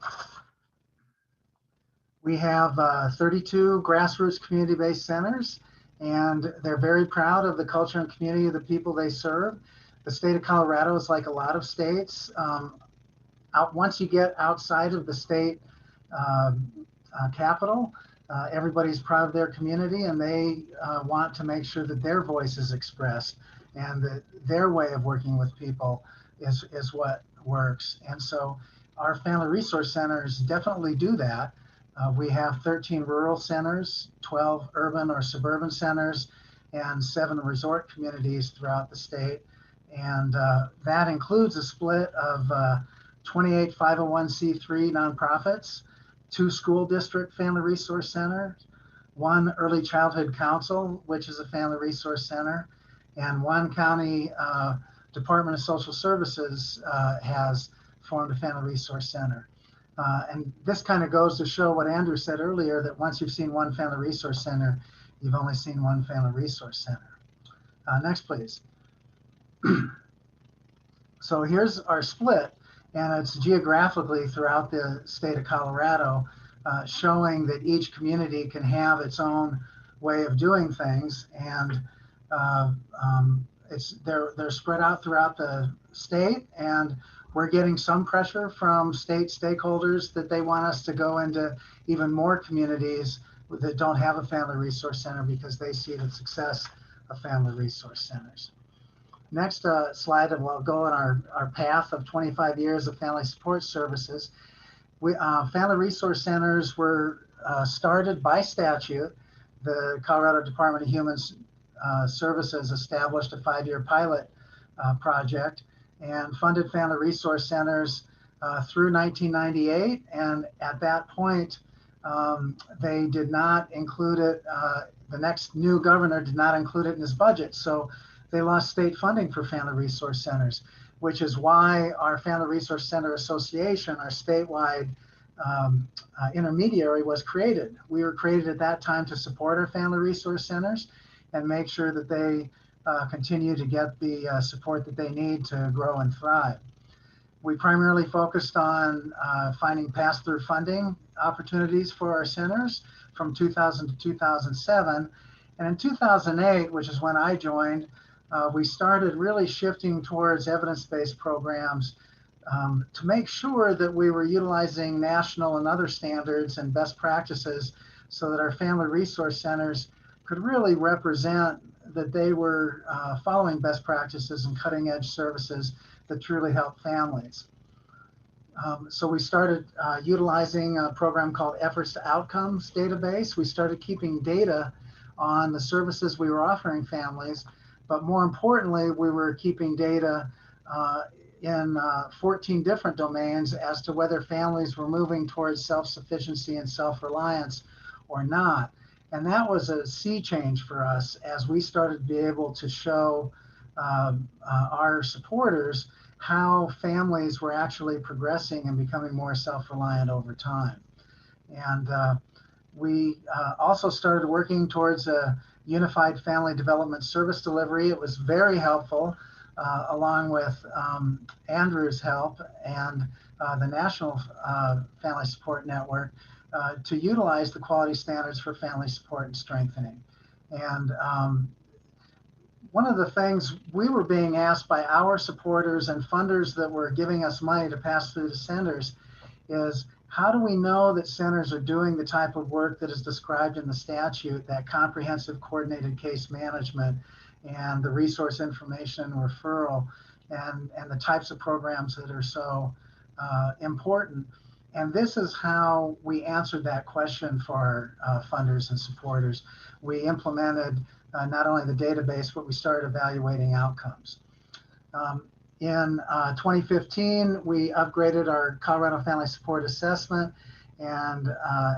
We have 32 grassroots community-based centers, and they're very proud of the culture and community of the people they serve. The state of Colorado is like a lot of states. Once you get outside of the state capital, everybody's proud of their community, and they want to make sure that their voice is expressed and that their way of working with people is what works. And so our family resource centers definitely do that. We have 13 rural centers, 12 urban or suburban centers, and 7 resort communities throughout the state. And that includes a split of 28 501c3 nonprofits, 2 school district family resource centers, 1 early childhood council, which is a family resource center, and 1 county Department of Social Services has formed a Family Resource Center. And this kind of goes to show what Andrew said earlier, that once you've seen one Family Resource Center, you've only seen one Family Resource Center. Next, please. So here's our split, and it's geographically throughout the state of Colorado, showing that each community can have its own way of doing things, and they're spread out throughout the state, and we're getting some pressure from state stakeholders that they want us to go into even more communities that don't have a Family Resource Center because they see the success of Family Resource Centers. Next slide, and we'll go on our path of 25 years of family support services. Family Resource Centers were started by statute. The Colorado Department of Human Services established a 5-year pilot project and funded Family Resource Centers through 1998. And at that point, they did not include it. The next new governor did not include it in his budget. So they lost state funding for Family Resource Centers, which is why our Family Resource Center Association, our statewide intermediary, was created. We were created at that time to support our Family Resource Centers and make sure that they continue to get the support that they need to grow and thrive. We primarily focused on finding pass-through funding opportunities for our centers from 2000 to 2007. And in 2008, which is when I joined, we started really shifting towards evidence-based programs to make sure that we were utilizing national and other standards and best practices so that our Family Resource Centers could really represent that they were following best practices and cutting-edge services that truly help families. So we started utilizing a program called Efforts to Outcomes database. We started keeping data on the services we were offering families, but more importantly, we were keeping data in 14 different domains as to whether families were moving towards self-sufficiency and self-reliance or not. And that was a sea change for us as we started to be able to show our supporters how families were actually progressing and becoming more self-reliant over time. And we also started working towards a unified family development service delivery. It was very helpful, along with Andrew's help and the National Family Support Network, to utilize the quality standards for family support and strengthening. And one of the things we were being asked by our supporters and funders that were giving us money to pass through the centers is, how do we know that centers are doing the type of work that is described in the statute, that comprehensive coordinated case management and the resource information and referral and the types of programs that are so important? And this is how we answered that question for our funders and supporters. We implemented not only the database, but we started evaluating outcomes. In 2015, we upgraded our Colorado Family Support Assessment and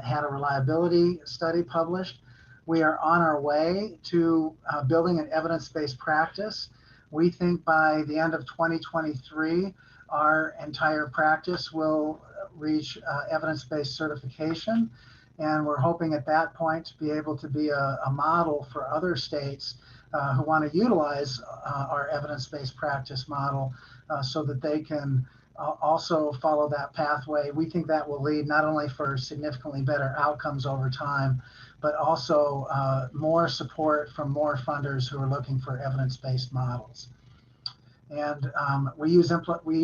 had a reliability study published. We are on our way to building an evidence-based practice. We think by the end of 2023, our entire practice will reach evidence-based certification. And we're hoping at that point to be able to be a model for other states who want to utilize our evidence-based practice model so that they can also follow that pathway. We think that will lead not only for significantly better outcomes over time, but also more support from more funders who are looking for evidence-based models. And we use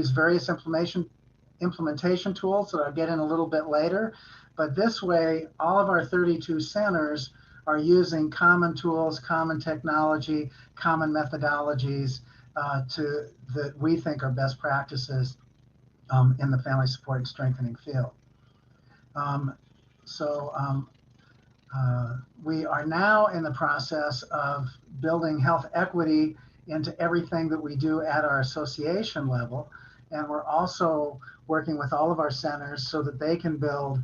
various implementation tools that I'll get in a little bit later. But this way, all of our 32 centers are using common tools, common technology, common methodologies that we think are best practices in the family support and strengthening field. We are now in the process of building health equity into everything that we do at our association level. And we're also working with all of our centers so that they can build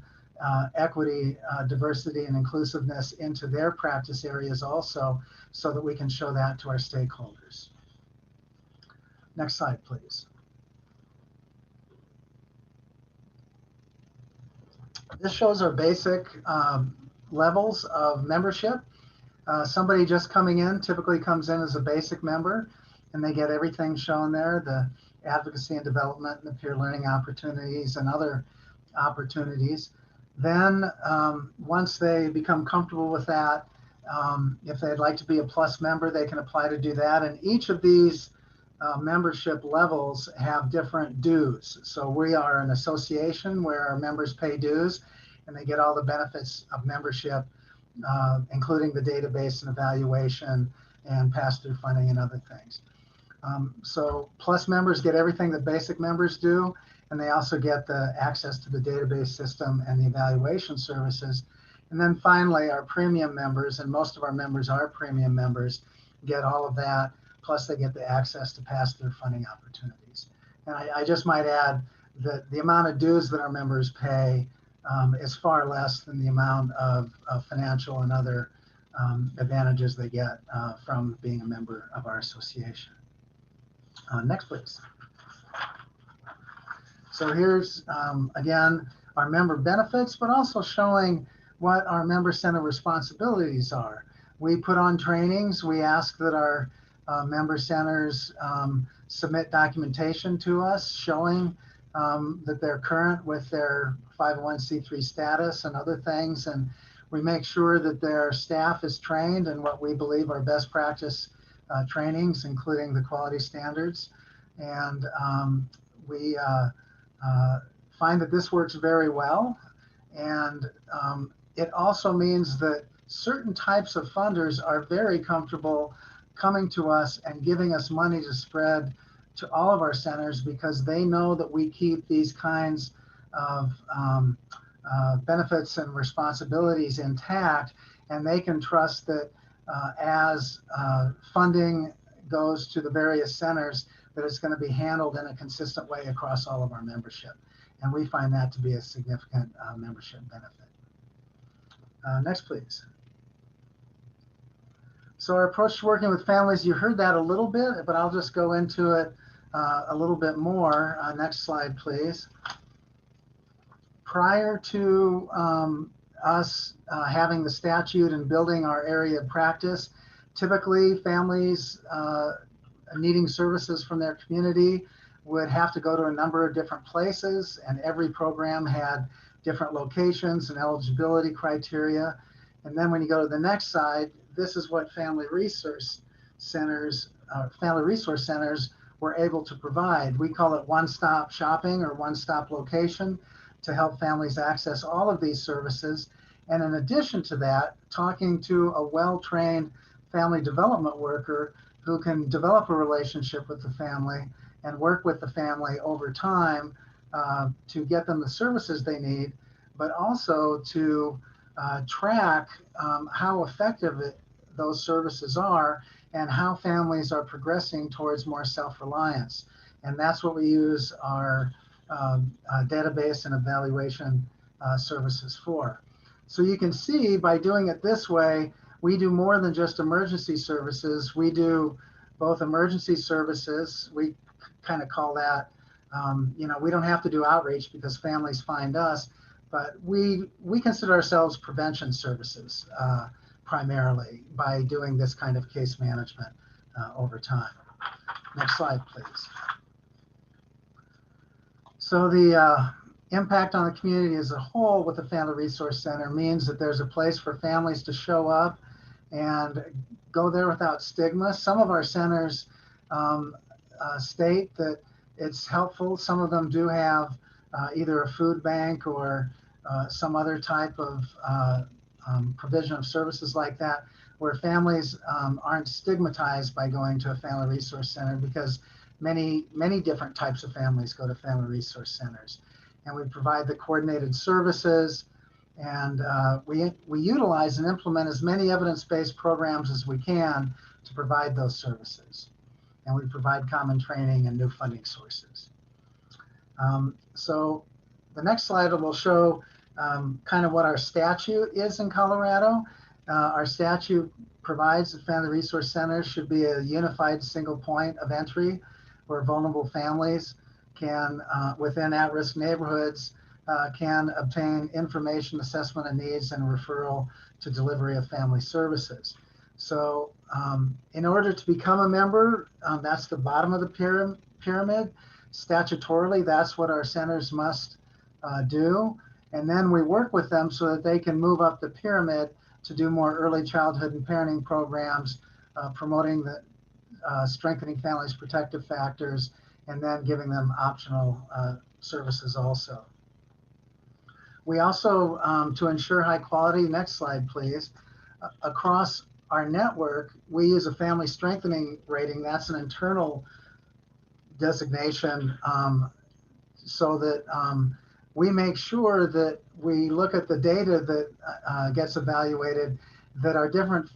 equity, diversity, and inclusiveness into their practice areas also, so that we can show that to our stakeholders. Next slide, please. This shows our basic levels of membership. Somebody just coming in typically comes in as a basic member, and they get everything shown there, the advocacy and development and the peer learning opportunities and other opportunities. Then once they become comfortable with that, if they'd like to be a plus member, they can apply to do that. And each of these membership levels have different dues. So we are an association where our members pay dues and they get all the benefits of membership, including the database and evaluation and pass-through funding and other things. So plus members get everything that basic members do, and they also get the access to the database system and the evaluation services. And then finally, our premium members, and most of our members are premium members, get all of that, plus they get the access to pass-through funding opportunities. And I just might add that the amount of dues that our members pay is far less than the amount of financial and other advantages they get from being a member of our association. Next, please. So here's, again, our member benefits, but also showing what our member center responsibilities are. We put on trainings. We ask that our member centers submit documentation to us showing that they're current with their 501c3 status and other things. And we make sure that their staff is trained in what we believe are best practice trainings, including the quality standards. And we find that this works very well. And it also means that certain types of funders are very comfortable coming to us and giving us money to spread to all of our centers because they know that we keep these kinds of benefits and responsibilities intact, and they can trust that as funding goes to the various centers, that it's going to be handled in a consistent way across all of our membership. And we find that to be a significant membership benefit. Next, please. So our approach to working with families, you heard that a little bit, but I'll just go into it a little bit more. Next slide, please. Prior to us having the statute and building our area of practice, typically families needing services from their community would have to go to a number of different places, and every program had different locations and eligibility criteria. And then when you go to the next side, this is what family resource centers were able to provide. We call it one-stop shopping or one-stop location to help families access all of these services. And in addition to that, talking to a well-trained family development worker who can develop a relationship with the family and work with the family over time to get them the services they need, but also to track how effective those services are and how families are progressing towards more self-reliance. And that's what we use our database and evaluation services for. So you can see by doing it this way, we do more than just emergency services. We do both emergency services. We kind of call that, we don't have to do outreach because families find us, but we consider ourselves prevention services primarily by doing this kind of case management over time. Next slide, please. So the impact on the community as a whole with the Family Resource Center means that there's a place for families to show up and go there without stigma. Some of our centers state that it's helpful. Some of them do have either a food bank or some other type of provision of services like that, where families aren't stigmatized by going to a Family Resource Center because many different types of families go to Family Resource Centers. And we provide the coordinated services, and we utilize and implement as many evidence-based programs as we can to provide those services. And we provide common training and new funding sources. So the next slide will show kind of what our statute is in Colorado. Our statute provides that Family Resource Centers should be a unified single point of entry where vulnerable families can, within at-risk neighborhoods, can obtain information, assessment of needs, and referral to delivery of family services. So in order to become a member, that's the bottom of the pyramid. Statutorily, that's what our centers must do. And then we work with them so that they can move up the pyramid to do more early childhood and parenting programs, promoting the strengthening families' protective factors, and then giving them optional services also. We also, to ensure high quality, next slide please, across our network, we use a family strengthening rating. That's an internal designation so that we make sure that we look at the data that gets evaluated, that our different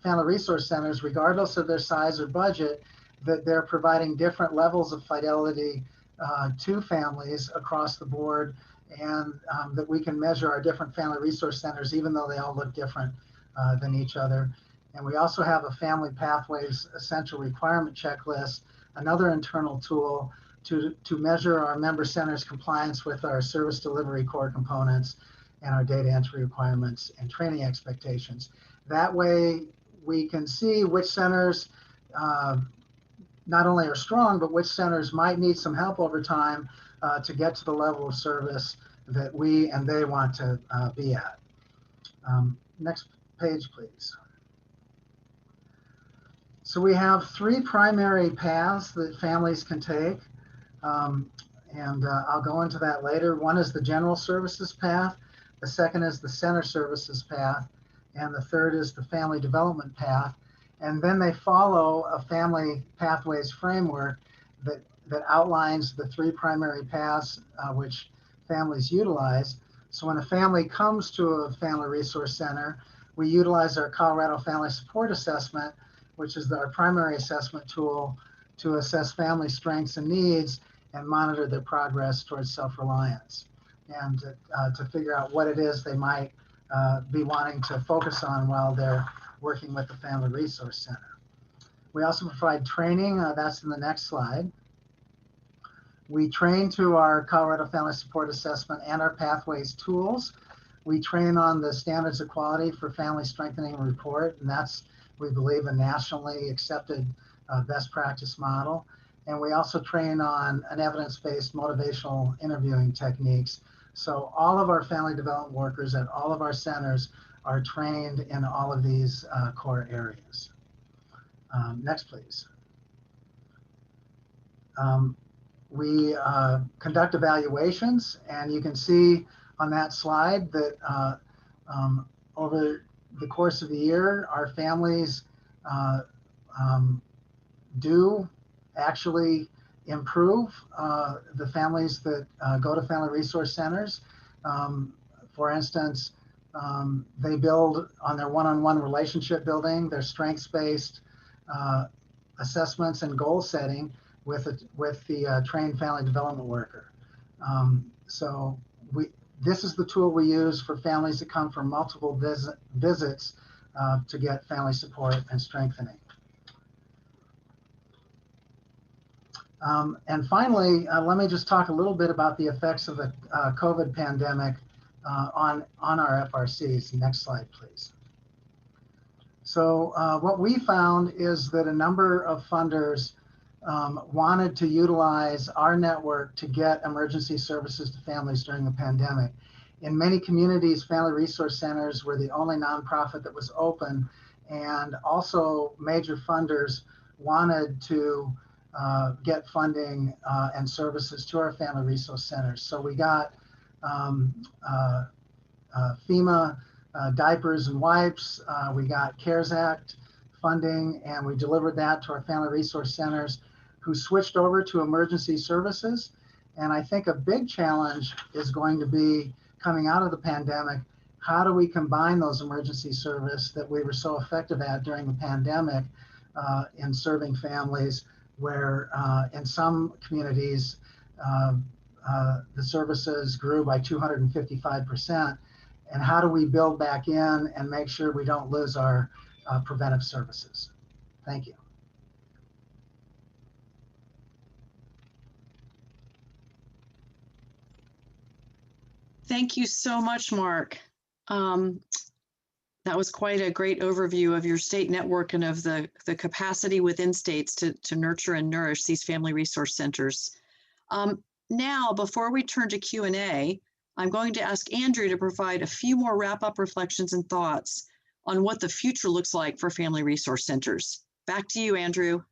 family resource centers, regardless of their size or budget, that they're providing different levels of fidelity to families across the board, and that we can measure our different family resource centers, even though they all look different than each other. And we also have a Family Pathways Essential Requirement Checklist, another internal tool to measure our member centers' compliance with our service delivery core components and our data entry requirements and training expectations. That way we can see which centers not only are strong, but which centers might need some help over time to get to the level of service that we and they want to be at. Next page, please. So we have three primary paths that families can take. I'll go into that later. One is the general services path. The second is the center services path. And the third is the family development path. And then they follow a family pathways framework that outlines the three primary paths which families utilize. So when a family comes to a family resource center, we utilize our Colorado Family Support Assessment, which is our primary assessment tool to assess family strengths and needs and monitor their progress towards self-reliance, and to figure out what it is they might be wanting to focus on while they're working with the Family Resource Center. We also provide training, that's in the next slide. We train to our Colorado Family Support Assessment and our Pathways tools. We train on the standards of quality for family strengthening report, and that's, we believe, a nationally accepted best practice model. And we also train on an evidence-based motivational interviewing techniques. So all of our family development workers at all of our centers are trained in all of these core areas. Next, please. We conduct evaluations, and you can see on that slide that over the course of the year, our families do actually improve. The families that go to family resource centers, for instance, they build on their one-on-one relationship building, their strengths-based assessments and goal setting with the trained family development worker. So this is the tool we use for families that come for multiple visits to get family support and strengthening. And finally, let me just talk a little bit about the effects of the COVID pandemic on our FRCs. Next slide, please. So what we found is that a number of funders wanted to utilize our network to get emergency services to families during the pandemic. In many communities, family resource centers were the only nonprofit that was open, and also major funders wanted to get funding and services to our family resource centers. So we got FEMA diapers and wipes, we got CARES Act funding, and we delivered that to our family resource centers, who switched over to emergency services. And I think a big challenge is going to be coming out of the pandemic. How do we combine those emergency service that we were so effective at during the pandemic in serving families, where in some communities, the services grew by 255%. And how do we build back in and make sure we don't lose our preventive services? Thank you. Thank you so much, Mark. That was quite a great overview of your state network and of the capacity within states to nurture and nourish these family resource centers. Now, before we turn to Q&A, I'm going to ask Andrew to provide a few more wrap-up reflections and thoughts on what the future looks like for family resource centers. Back to you, Andrew.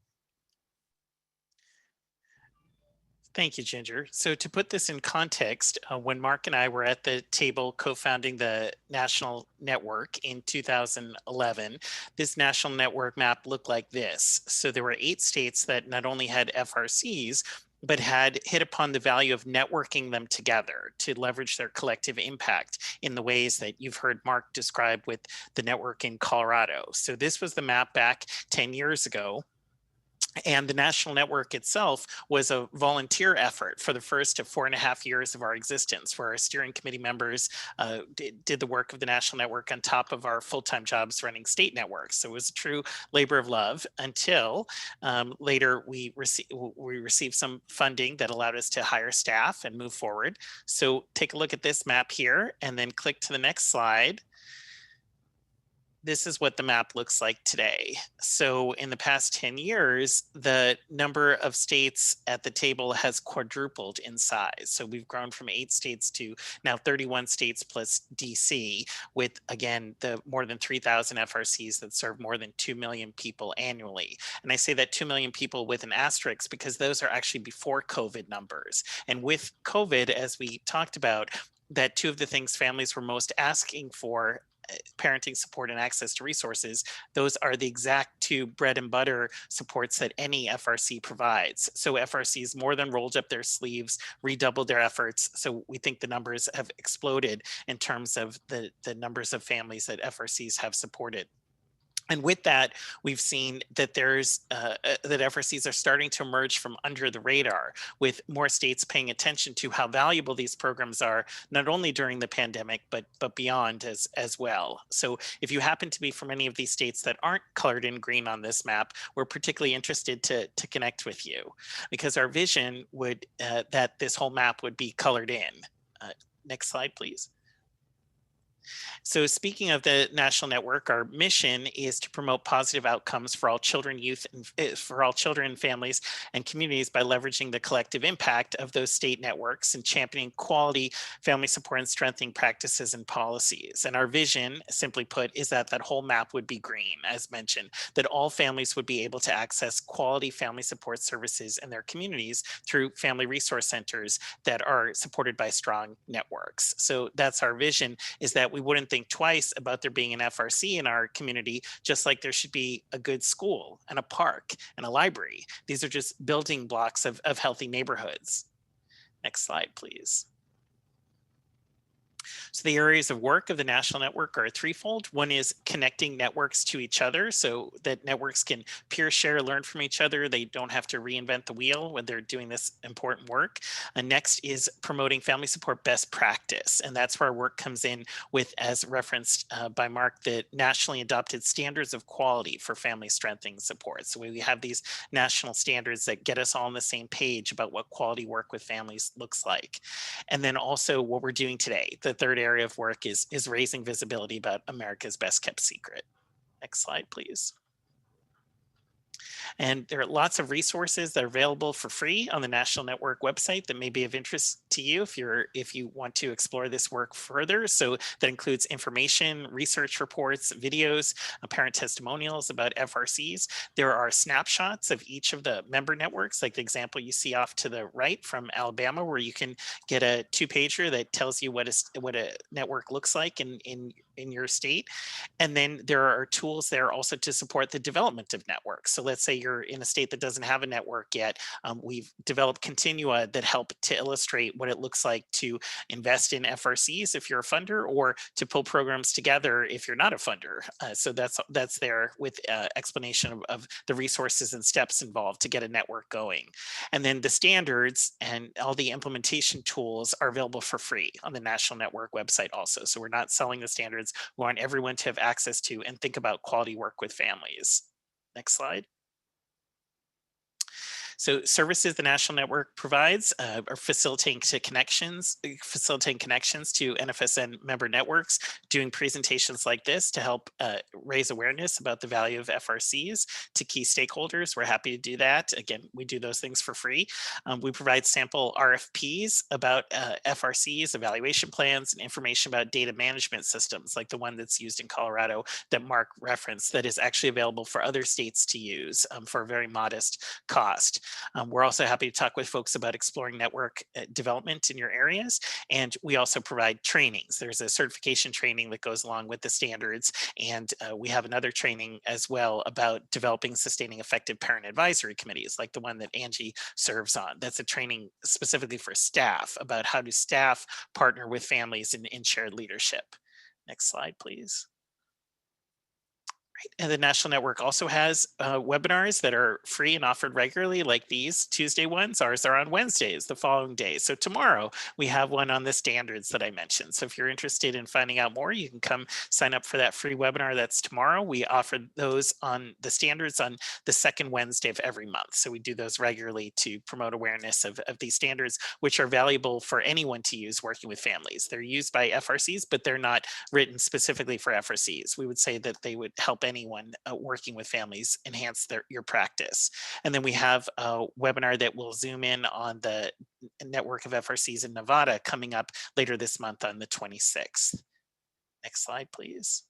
Thank you, Ginger. So to put this in context, when Mark and I were at the table co-founding the national network in 2011, this national network map looked like this. So there were 8 states that not only had FRCs, but had hit upon the value of networking them together to leverage their collective impact in the ways that you've heard Mark describe with the network in Colorado. So this was the map back 10 years ago. And the national network itself was a volunteer effort for the first 4.5 years of our existence, where our steering committee members did the work of the national network on top of our full-time jobs running state networks. So it was a true labor of love until later we received some funding that allowed us to hire staff and move forward. So take a look at this map here and then click to the next slide. This is what the map looks like today. So in the past 10 years, the number of states at the table has quadrupled in size. So we've grown from 8 states to now 31 states plus DC, with, again, the more than 3,000 FRCs that serve more than 2 million people annually. And I say that 2 million people with an asterisk because those are actually before COVID numbers. And with COVID, as we talked about, that 2 of the things families were most asking for, parenting support and access to resources, those are the exact 2 bread and butter supports that any FRC provides. So FRCs more than rolled up their sleeves, redoubled their efforts. So we think the numbers have exploded in terms of the numbers of families that FRCs have supported. And with that, we've seen that that FRCs are starting to emerge from under the radar, with more states paying attention to how valuable these programs are, not only during the pandemic, but beyond as well. So if you happen to be from any of these states that aren't colored in green on this map, we're particularly interested to connect with you, because our vision would that this whole map would be colored in. Next slide, please. So speaking of the national network, our mission is to promote positive outcomes for all children, youth, and for all children, families, and communities by leveraging the collective impact of those state networks and championing quality family support and strengthening practices and policies. And our vision, simply put, is that that whole map would be green, as mentioned, that all families would be able to access quality family support services in their communities through family resource centers that are supported by strong networks. So that's our vision, is that we wouldn't think twice about there being an FRC in our community, just like there should be a good school and a park and a library. These are just building blocks of healthy neighborhoods. Next slide, please. So the areas of work of the national network are threefold. One is connecting networks to each other so that networks can peer share, learn from each other. They don't have to reinvent the wheel when they're doing this important work. And next is promoting family support best practice. And that's where our work comes in with, as referenced by Mark, the nationally adopted standards of quality for family strengthening support. So we have these national standards that get us all on the same page about what quality work with families looks like. And then also what we're doing today, the third area of work is raising visibility about America's best kept secret. Next slide, please. And there are lots of resources that are available for free on the National Network website that may be of interest to you if you want to explore this work further. So that includes information, research reports, videos, parent testimonials about FRCs. There are snapshots of each of the member networks, like the example you see off to the right from Alabama, where you can get a 2-pager that tells you what a network looks like in your state. And then there are tools there also to support the development of networks. So let's say you're in a state that doesn't have a network yet. We've developed continua that help to illustrate what it looks like to invest in FRCs if you're a funder, or to pull programs together if you're not a funder. So that's there with explanation of the resources and steps involved to get a network going. And then the standards and all the implementation tools are available for free on the National Network website also. So we're not selling the standards. We want everyone to have access to and think about quality work with families. Next slide. So services the National Network provides are facilitating connections to NFSN member networks, doing presentations like this to help raise awareness about the value of FRCs to key stakeholders. We're happy to do that. Again, we do those things for free. We provide sample RFPs about FRCs, evaluation plans, and information about data management systems like the one that's used in Colorado that Mark referenced that is actually available for other states to use for a very modest cost. We're also happy to talk with folks about exploring network development in your areas. And we also provide trainings. There's a certification training that goes along with the standards. And we have another training as well about developing sustaining effective parent advisory committees, like the one that Angie serves on. That's a training specifically for staff about how do staff partner with families in shared leadership. Next slide, please. And the National Network also has webinars that are free and offered regularly, like these Tuesday ones. Ours are on Wednesdays, the following day. So tomorrow we have one on the standards that I mentioned. So if you're interested in finding out more, you can come sign up for that free webinar. That's tomorrow. We offer those on the standards on the second Wednesday of every month. So we do those regularly to promote awareness of these standards, which are valuable for anyone to use working with families. They're used by FRCs, but they're not written specifically for FRCs. We would say that they would help anyone working with families enhance your practice. And then we have a webinar that will zoom in on the network of FRCs in Nevada coming up later this month on the 26th. Next slide, please.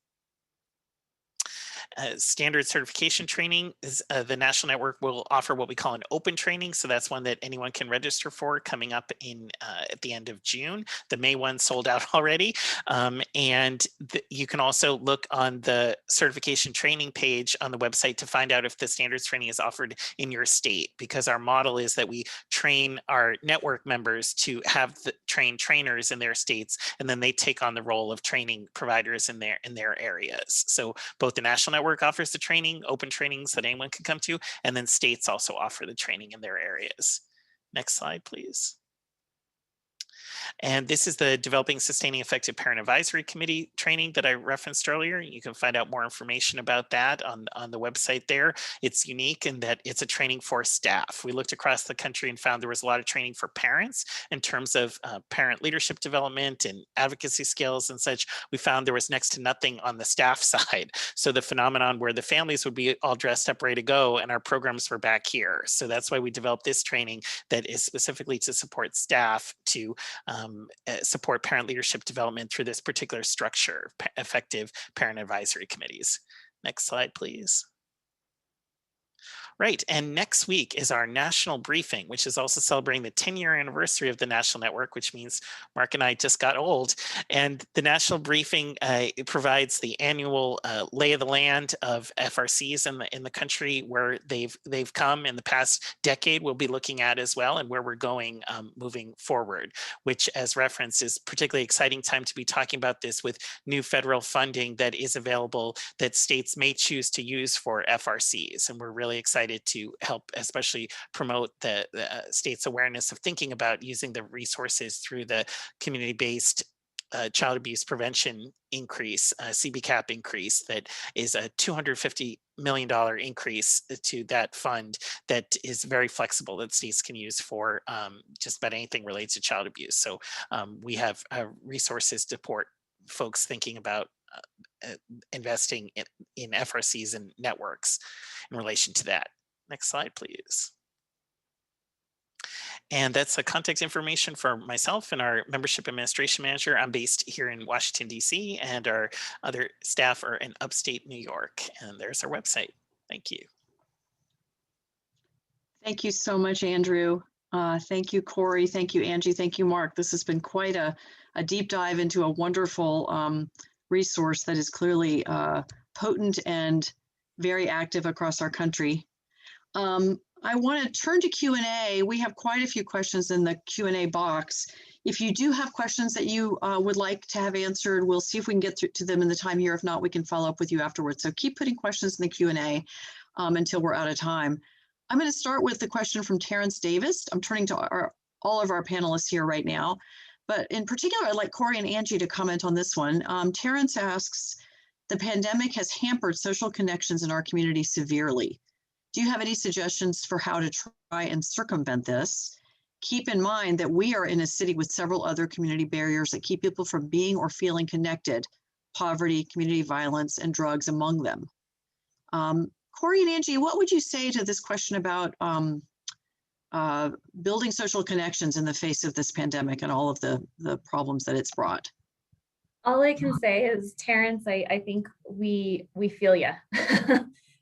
Standard certification training is the National Network will offer what we call an open training. So that's one that anyone can register for coming up in at the end of June. The May one sold out already. You can also look on the certification training page on the website to find out if the standards training is offered in your state, because our model is that we train our network members to have train trainers in their states, and then they take on the role of training providers in their areas. So both the National Network offers the training, open trainings that anyone can come to, and then states also offer the training in their areas. Next slide, please. And this is the Developing Sustaining Effective Parent Advisory Committee training that I referenced earlier. You can find out more information about that on the website there. It's unique in that it's a training for staff. We looked across the country and found there was a lot of training for parents in terms of parent leadership development and advocacy skills and such. We found there was next to nothing on the staff side. So the phenomenon where the families would be all dressed up, ready to go, and our programs were back here. So that's why we developed this training that is specifically to support staff to support parent leadership development through this particular structure, effective parent advisory committees. Next slide, please. Right, and next week is our national briefing, which is also celebrating the 10-year anniversary of the National Network, which means Mark and I just got old. And the national briefing it provides the annual lay of the land of FRCs in the country, where they've come in the past decade. We'll be looking at as well, and where we're going moving forward, which, as referenced, is particularly exciting time to be talking about this with new federal funding that is available that states may choose to use for FRCs, and we're really excited to help especially promote the state's awareness of thinking about using the resources through the community-based child abuse prevention increase, CBCAP increase, that is a $250 million increase to that fund that is very flexible, that states can use for just about anything related to child abuse. So we have resources to support folks thinking about investing in FRCs and networks in relation to that. Next slide, please. And that's the contact information for myself and our membership administration manager. I'm based here in Washington, D.C., and our other staff are in upstate New York. And there's our website. Thank you. Thank you so much, Andrew. Thank you, Corey. Thank you, Angie. Thank you, Mark. This has been quite a deep dive into a wonderful resource that is clearly potent and very active across our country. I want to turn to Q&A. We have quite a few questions in the Q&A box. If you do have questions that you would like to have answered, we'll see if we can get to them in the time here. If not, we can follow up with you afterwards. So keep putting questions in the Q&A until we're out of time. I'm going to start with the question from Terrence Davis. I'm turning to all of our panelists here right now, but in particular, I'd like Corey and Angie to comment on this one. Terrence asks, the pandemic has hampered social connections in our community severely. Do you have any suggestions for how to try and circumvent this? Keep in mind that we are in a city with several other community barriers that keep people from being or feeling connected: poverty, community violence, and drugs among them. Corey and Angie, what would you say to this question about building social connections in the face of this pandemic and all of the problems that it's brought? All I can say is, Terrence, I think we feel you.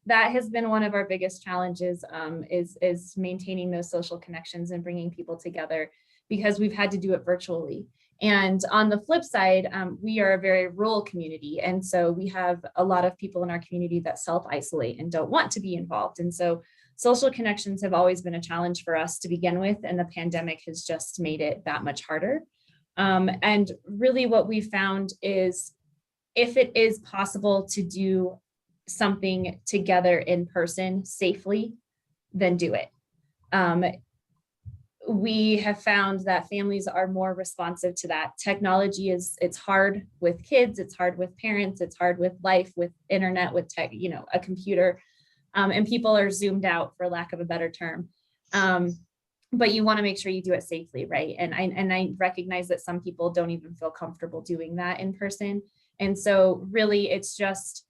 That has been one of our biggest challenges, is maintaining those social connections and bringing people together, because we've had to do it virtually. And on the flip side, we are a very rural community. And so we have a lot of people in our community that self-isolate and don't want to be involved. And so social connections have always been a challenge for us to begin with, and the pandemic has just made it that much harder. And really what we found is, if it is possible to do something together in person safely, then do it. We have found that families are more responsive to that. Technology it's hard with kids, it's hard with parents, it's hard with life, with internet, with tech, a computer, and people are zoomed out, for lack of a better term. But you want to make sure you do it safely, right? And I recognize that some people don't even feel comfortable doing that in person. And so really it's just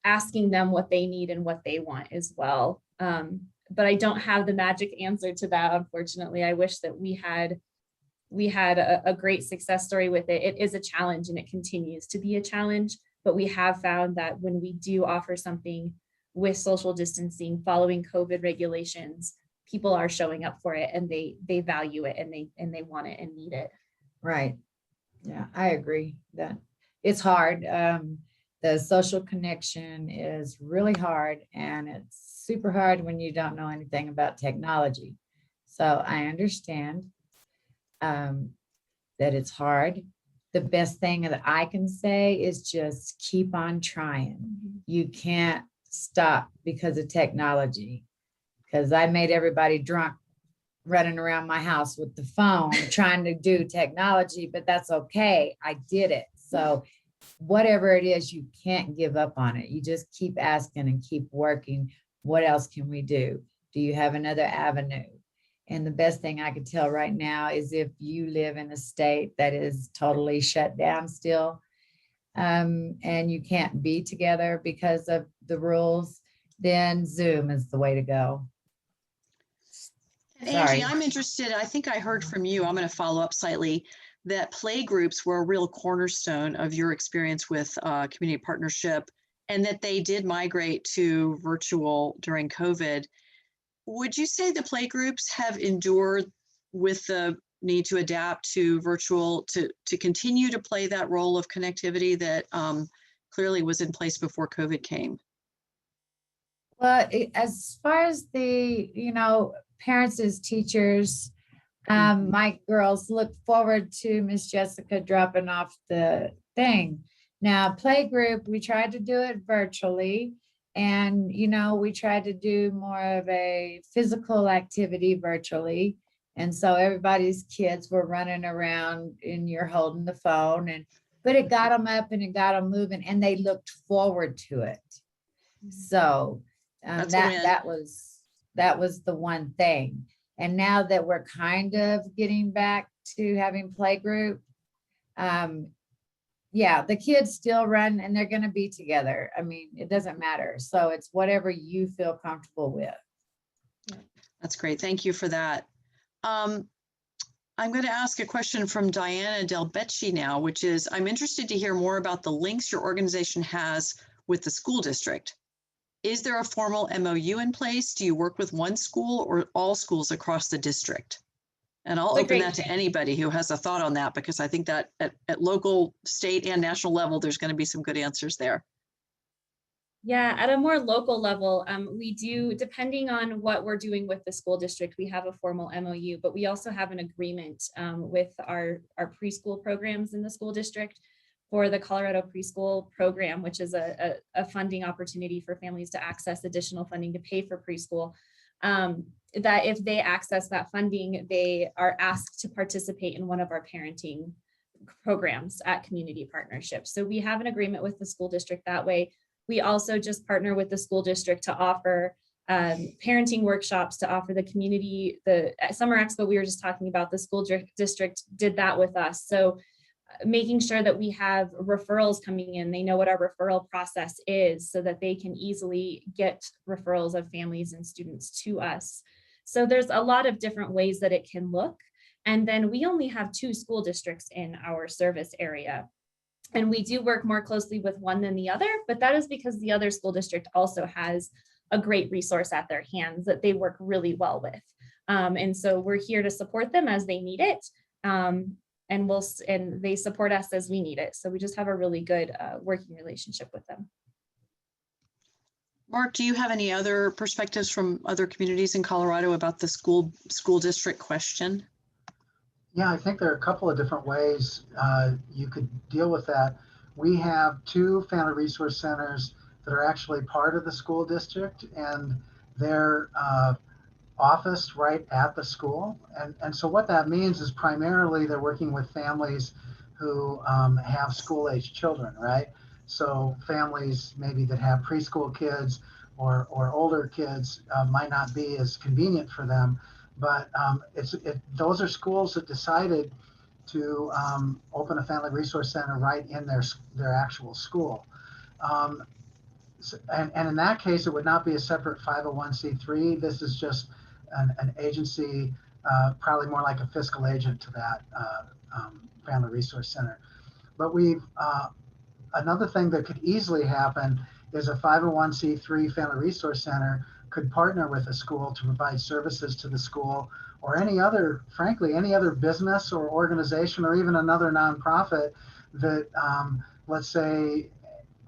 asking them what they need and what they want as well. But I don't have the magic answer to that, unfortunately. I wish that we had a great success story with it. It is a challenge, and it continues to be a challenge, but we have found that when we do offer something with social distancing, following COVID regulations, people are showing up for it, and they value it, and they want it and need it. Right. Yeah, I agree that it's hard. The social connection is really hard, and it's super hard when you don't know anything about technology. So I understand that it's hard. The best thing that I can say is just keep on trying. You can't stop because of technology, because I made everybody drunk running around my house with the phone trying to do technology, but that's okay. I did it. So whatever it is, you can't give up on it. You just keep asking and keep working. What else can we do? Do you have another avenue? And the best thing I could tell right now is, if you live in a state that is totally shut down still, and you can't be together because of the rules, then Zoom is the way to go. And Sorry. Angie, I'm interested, I think I heard from you, I'm going to follow up slightly, that play groups were a real cornerstone of your experience with community partnership, and that they did migrate to virtual during COVID. Would you say the play groups have endured with the need to adapt to virtual to continue to play that role of connectivity that clearly was in place before COVID came? Well, as far as the, parents as teachers, my girls look forward to Miss Jessica dropping off the thing. Now, playgroup, we tried to do it virtually, and, we tried to do more of a physical activity virtually. And so everybody's kids were running around and you're holding the phone, but it got them up and it got them moving, and they looked forward to it. So that was the one thing. And now that we're kind of getting back to having playgroup, the kids still run and they're going to be together. I mean, it doesn't matter. So it's whatever you feel comfortable with. That's great. Thank you for that. I'm going to ask a question from Diana Del Becci now, which is, I'm interested to hear more about the links your organization has with the school district. Is there a formal MOU in place? Do you work with one school or all schools across the district? And I'll open that to anybody who has a thought on that, because I think that at local, state, and national level, there's going to be some good answers there. Yeah, at a more local level, we do, depending on what we're doing with the school district, we have a formal MOU, but we also have an agreement with our preschool programs in the school district for the Colorado Preschool Program, which is a funding opportunity for families to access additional funding to pay for preschool. That if they access that funding, they are asked to participate in one of our parenting programs at Community Partnerships. So we have an agreement with the school district that way. We also just partner with the school district to offer parenting workshops, to offer the community, the Summer Expo we were just talking about, the school district did that with us. So making sure that we have referrals coming in, they know what our referral process is so that they can easily get referrals of families and students to us. So there's a lot of different ways that it can look. And then we only have 2 school districts in our service area. And we do work more closely with one than the other, but that is because the other school district also has a great resource at their hands that they work really well with. And so we're here to support them as they need it. And they support us as we need it. So we just have a really good working relationship with them. Mark, do you have any other perspectives from other communities in Colorado about the school district question? Yeah, I think there are a couple of different ways you could deal with that. We have 2 family resource centers that are actually part of the school district, and they're office right at the school. And so what that means is primarily they're working with families who have school-age children, right? So families maybe that have preschool kids or older kids might not be as convenient for them, but those are schools that decided to open a family resource center right in their actual school. And in that case, it would not be a separate 501c3. This is just an agency, probably more like a fiscal agent to that family resource center. But another thing that could easily happen is a 501c3 family resource center could partner with a school to provide services to the school, or frankly, any other business or organization, or even another nonprofit that, let's say,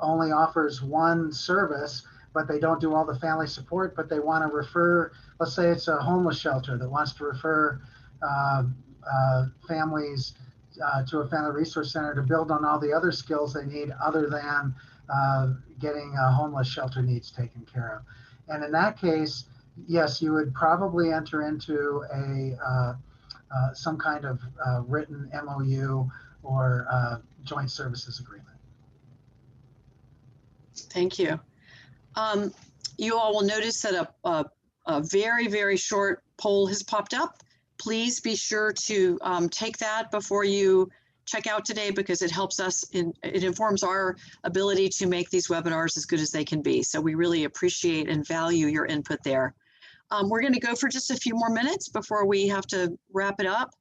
only offers one service, but they don't do all the family support, but they want to refer, let's say it's a homeless shelter that wants to refer families to a family resource center to build on all the other skills they need other than getting homeless shelter needs taken care of. And in that case, yes, you would probably enter into some kind of written MOU or joint services agreement. Thank you. You all will notice that a very, very short poll has popped up. Please be sure to take that before you check out today, because it helps us, it informs our ability to make these webinars as good as they can be. So we really appreciate and value your input there. We're going to go for just a few more minutes before we have to wrap it up.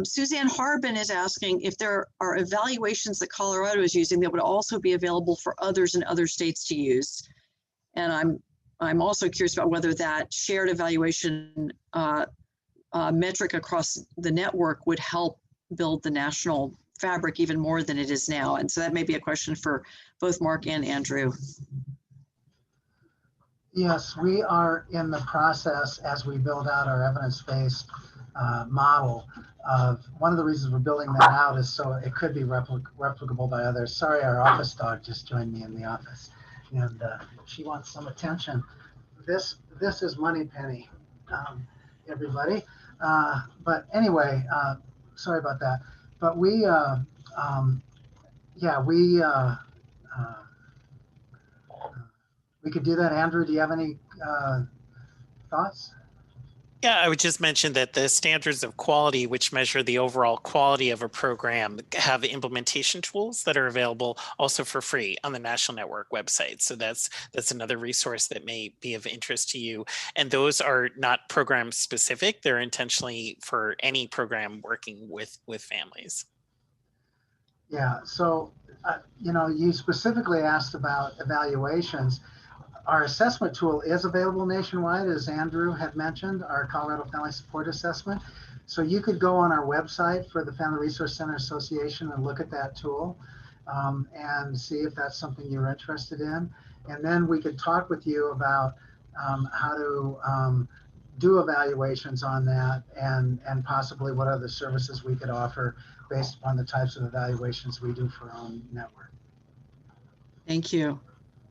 Suzanne Harbin is asking if there are evaluations that Colorado is using that would also be available for others in other states to use. And I'm also curious about whether that shared evaluation metric across the network would help build the national fabric even more than it is now. And so that may be a question for both Mark and Andrew. Yes, we are in the process as we build out our evidence-based model of, one of the reasons we're building that out is so it could be replicable by others. Sorry, our office dog just joined me in the office, and she wants some attention. This is Moneypenny, everybody. But anyway, sorry about that. But we could do that. Andrew, do you have any thoughts? Yeah, I would just mention that the standards of quality, which measure the overall quality of a program, have implementation tools that are available also for free on the National Network website. So that's another resource that may be of interest to you. And those are not program specific. They're intentionally for any program working with families. Yeah, so, you specifically asked about evaluations. Our assessment tool is available nationwide, as Andrew had mentioned, our Colorado Family Support Assessment. So you could go on our website for the Family Resource Center Association and look at that tool and see if that's something you're interested in. And then we could talk with you about how to do evaluations on that and possibly what other services we could offer based upon the types of evaluations we do for our own network. Thank you.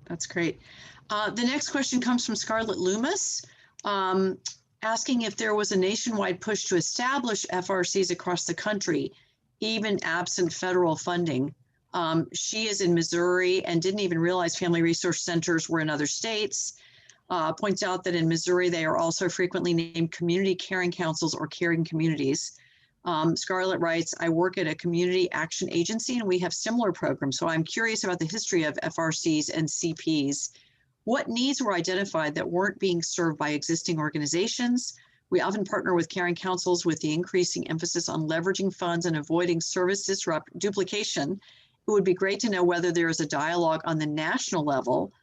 That's great. The next question comes from Scarlett Loomis, asking if there was a nationwide push to establish FRCs across the country, even absent federal funding. She is in Missouri and didn't even realize family resource centers were in other states. Points out that in Missouri, they are also frequently named community caring councils or caring communities. Scarlett writes, I work at a community action agency and we have similar programs. So I'm curious about the history of FRCs and CPs. What needs were identified that weren't being served by existing organizations? We often partner with caring councils with the increasing emphasis on leveraging funds and avoiding service duplication. It would be great to know whether there is a dialogue on the national level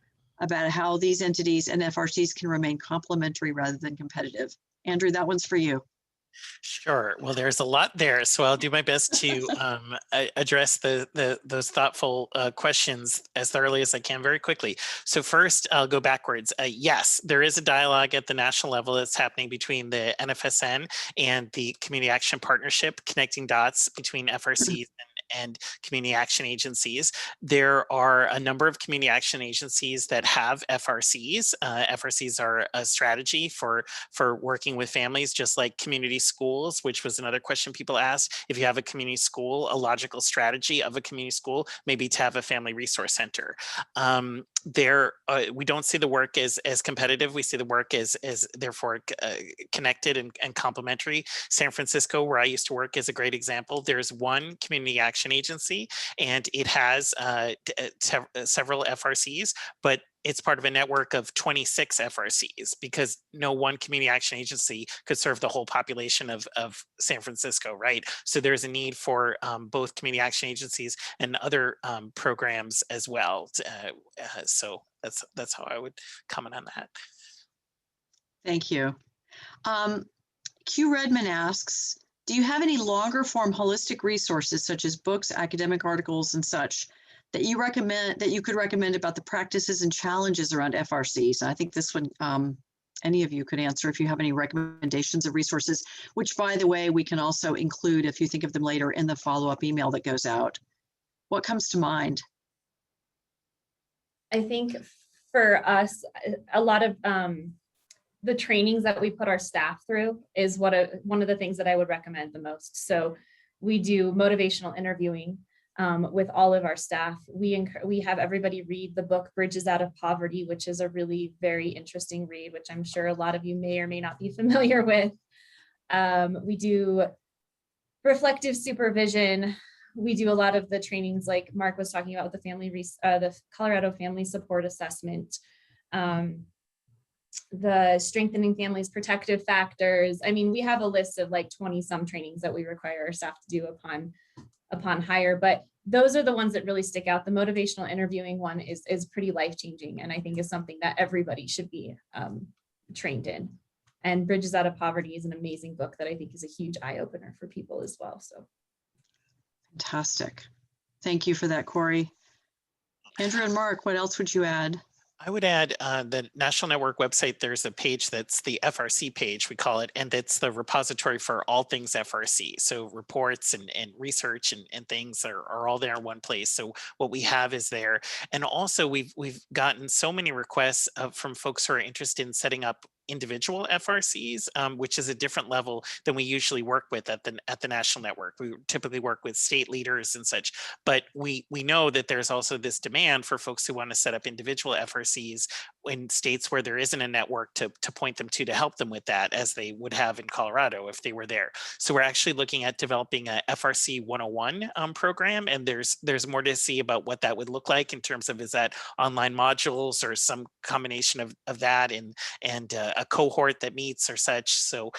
about how these entities and FRCs can remain complementary rather than competitive. Andrew, that one's for you. Sure. Well, there's a lot there, so I'll do my best to address those thoughtful questions as thoroughly as I can very quickly. So first, I'll go backwards. Yes, there is a dialogue at the national level that's happening between the NFSN and the Community Action Partnership, connecting dots between FRCs and community action agencies. There are a number of community action agencies that have FRCs. FRCs are a strategy for working with families, just like community schools, which was another question people asked. If you have a community school, a logical strategy of a community school may be to have a family resource center. We don't see the work as competitive. We see the work as therefore connected and complementary. San Francisco, where I used to work, is a great example. There's one community action agency and it has several FRCs, but it's part of a network of 26 FRCs because no one community action agency could serve the whole population of San Francisco, right? So there's a need for both community action agencies and other programs as well. So that's how I would comment on that. Thank you. Q Redman asks, do you have any longer form holistic resources such as books, academic articles, and such that you could recommend about the practices and challenges around FRCs? And I think this one, any of you could answer if you have any recommendations of resources, which by the way, we can also include if you think of them later in the follow-up email that goes out. What comes to mind? I think for us, a lot of the trainings that we put our staff through is one of the things that I would recommend the most. So we do motivational interviewing with all of our staff. We have everybody read the book Bridges Out of Poverty, which is a really very interesting read, which I'm sure a lot of you may or may not be familiar with. We do reflective supervision. We do a lot of the trainings like Mark was talking about with the Colorado Family Support Assessment, the Strengthening Families Protective Factors. I mean, we have a list of like 20 some trainings that we require our staff to do upon hire, but those are the ones that really stick out. The motivational interviewing one is pretty life-changing, and I think is something that everybody should be trained in. And Bridges Out of Poverty is an amazing book that I think is a huge eye-opener for people as well. So fantastic. Thank you for that, Corey. Andrew and Mark, what else would you add? I would add the National Network website, there's a page that's the FRC page, we call it, and it's the repository for all things FRC. So reports and research and things are all there in one place. So what we have is there. And also we've gotten so many requests from folks who are interested in setting up individual FRCs, which is a different level than we usually work with at the national network. We typically work with state leaders and such, but we know that there's also this demand for folks who want to set up individual FRCs in states where there isn't a network to point them to help them with that, as they would have in Colorado if they were there. So we're actually looking at developing a FRC 101 program, and there's more to see about what that would look like in terms of, is that online modules or some combination of that and a cohort that meets or such. So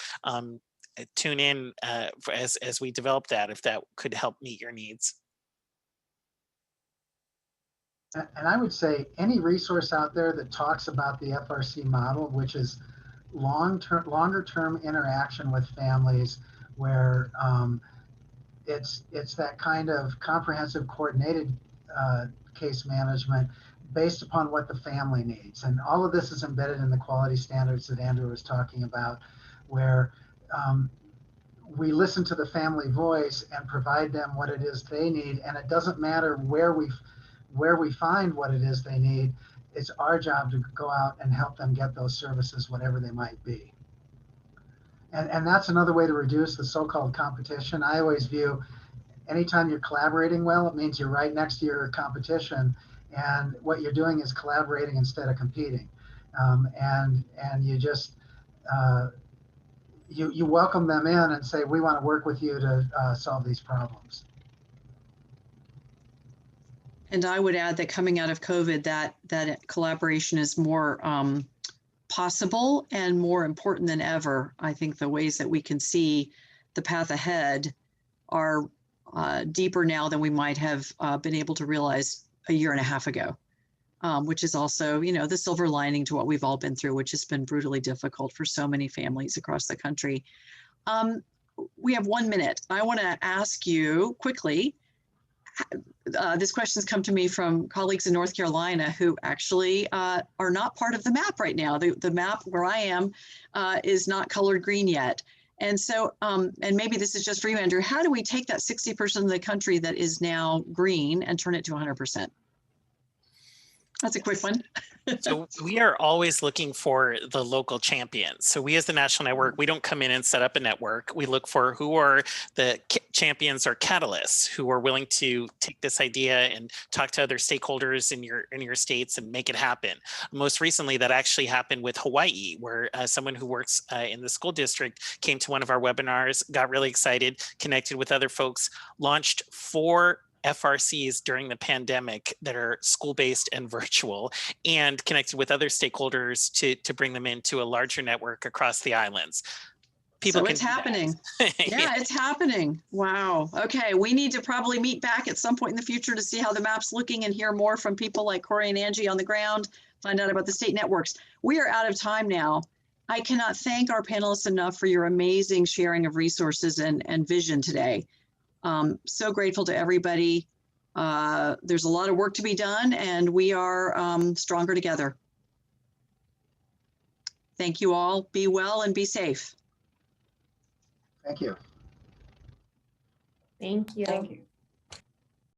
tune in as we develop that, if that could help meet your needs. And I would say any resource out there that talks about the FRC model, which is longer term interaction with families, where it's that kind of comprehensive coordinated case management based upon what the family needs. And all of this is embedded in the quality standards that Andrew was talking about, where we listen to the family voice and provide them what it is they need. And it doesn't matter where we find what it is they need. It's our job to go out and help them get those services, whatever they might be. And that's another way to reduce the so-called competition. I always view anytime you're collaborating well, it means you're right next to your competition, and what you're doing is collaborating instead of competing. And you just you welcome them in and say, we want to work with you to solve these problems. And I would add that coming out of COVID, that collaboration is more possible and more important than ever. I think the ways that we can see the path ahead are deeper now than we might have been able to realize a year and a half ago, which is also, you know, the silver lining to what we've all been through, which has been brutally difficult for so many families across the country. We have 1 minute. I want to ask you quickly, this question's come to me from colleagues in North Carolina who actually are not part of the map right now. The map where I am is not colored green yet. And so, and maybe this is just for you, Andrew, how do we take that 60% of the country that is now green and turn it to 100%? That's a quick one. So we are always looking for the local champions. So we as the national network, we don't come in and set up a network. We look for who are the champions or catalysts who are willing to take this idea and talk to other stakeholders in your states and make it happen. Most recently, that actually happened with Hawaii, where someone who works in the school district came to one of our webinars, got really excited, connected with other folks, launched 4 FRCs during the pandemic that are school-based and virtual, and connected with other stakeholders to bring them into a larger network across the islands. People so can it's do that. happening. Yeah, it's happening. Wow. Okay, we need to probably meet back at some point in the future to see how the map's looking and hear more from people like Corey and Angie on the ground, find out about the state networks. We are out of time now. I cannot thank our panelists enough for your amazing sharing of resources and vision today. So grateful to everybody. There's a lot of work to be done, and we are stronger together. Thank you all. Be well and be safe. Thank you. Thank you. Thank you.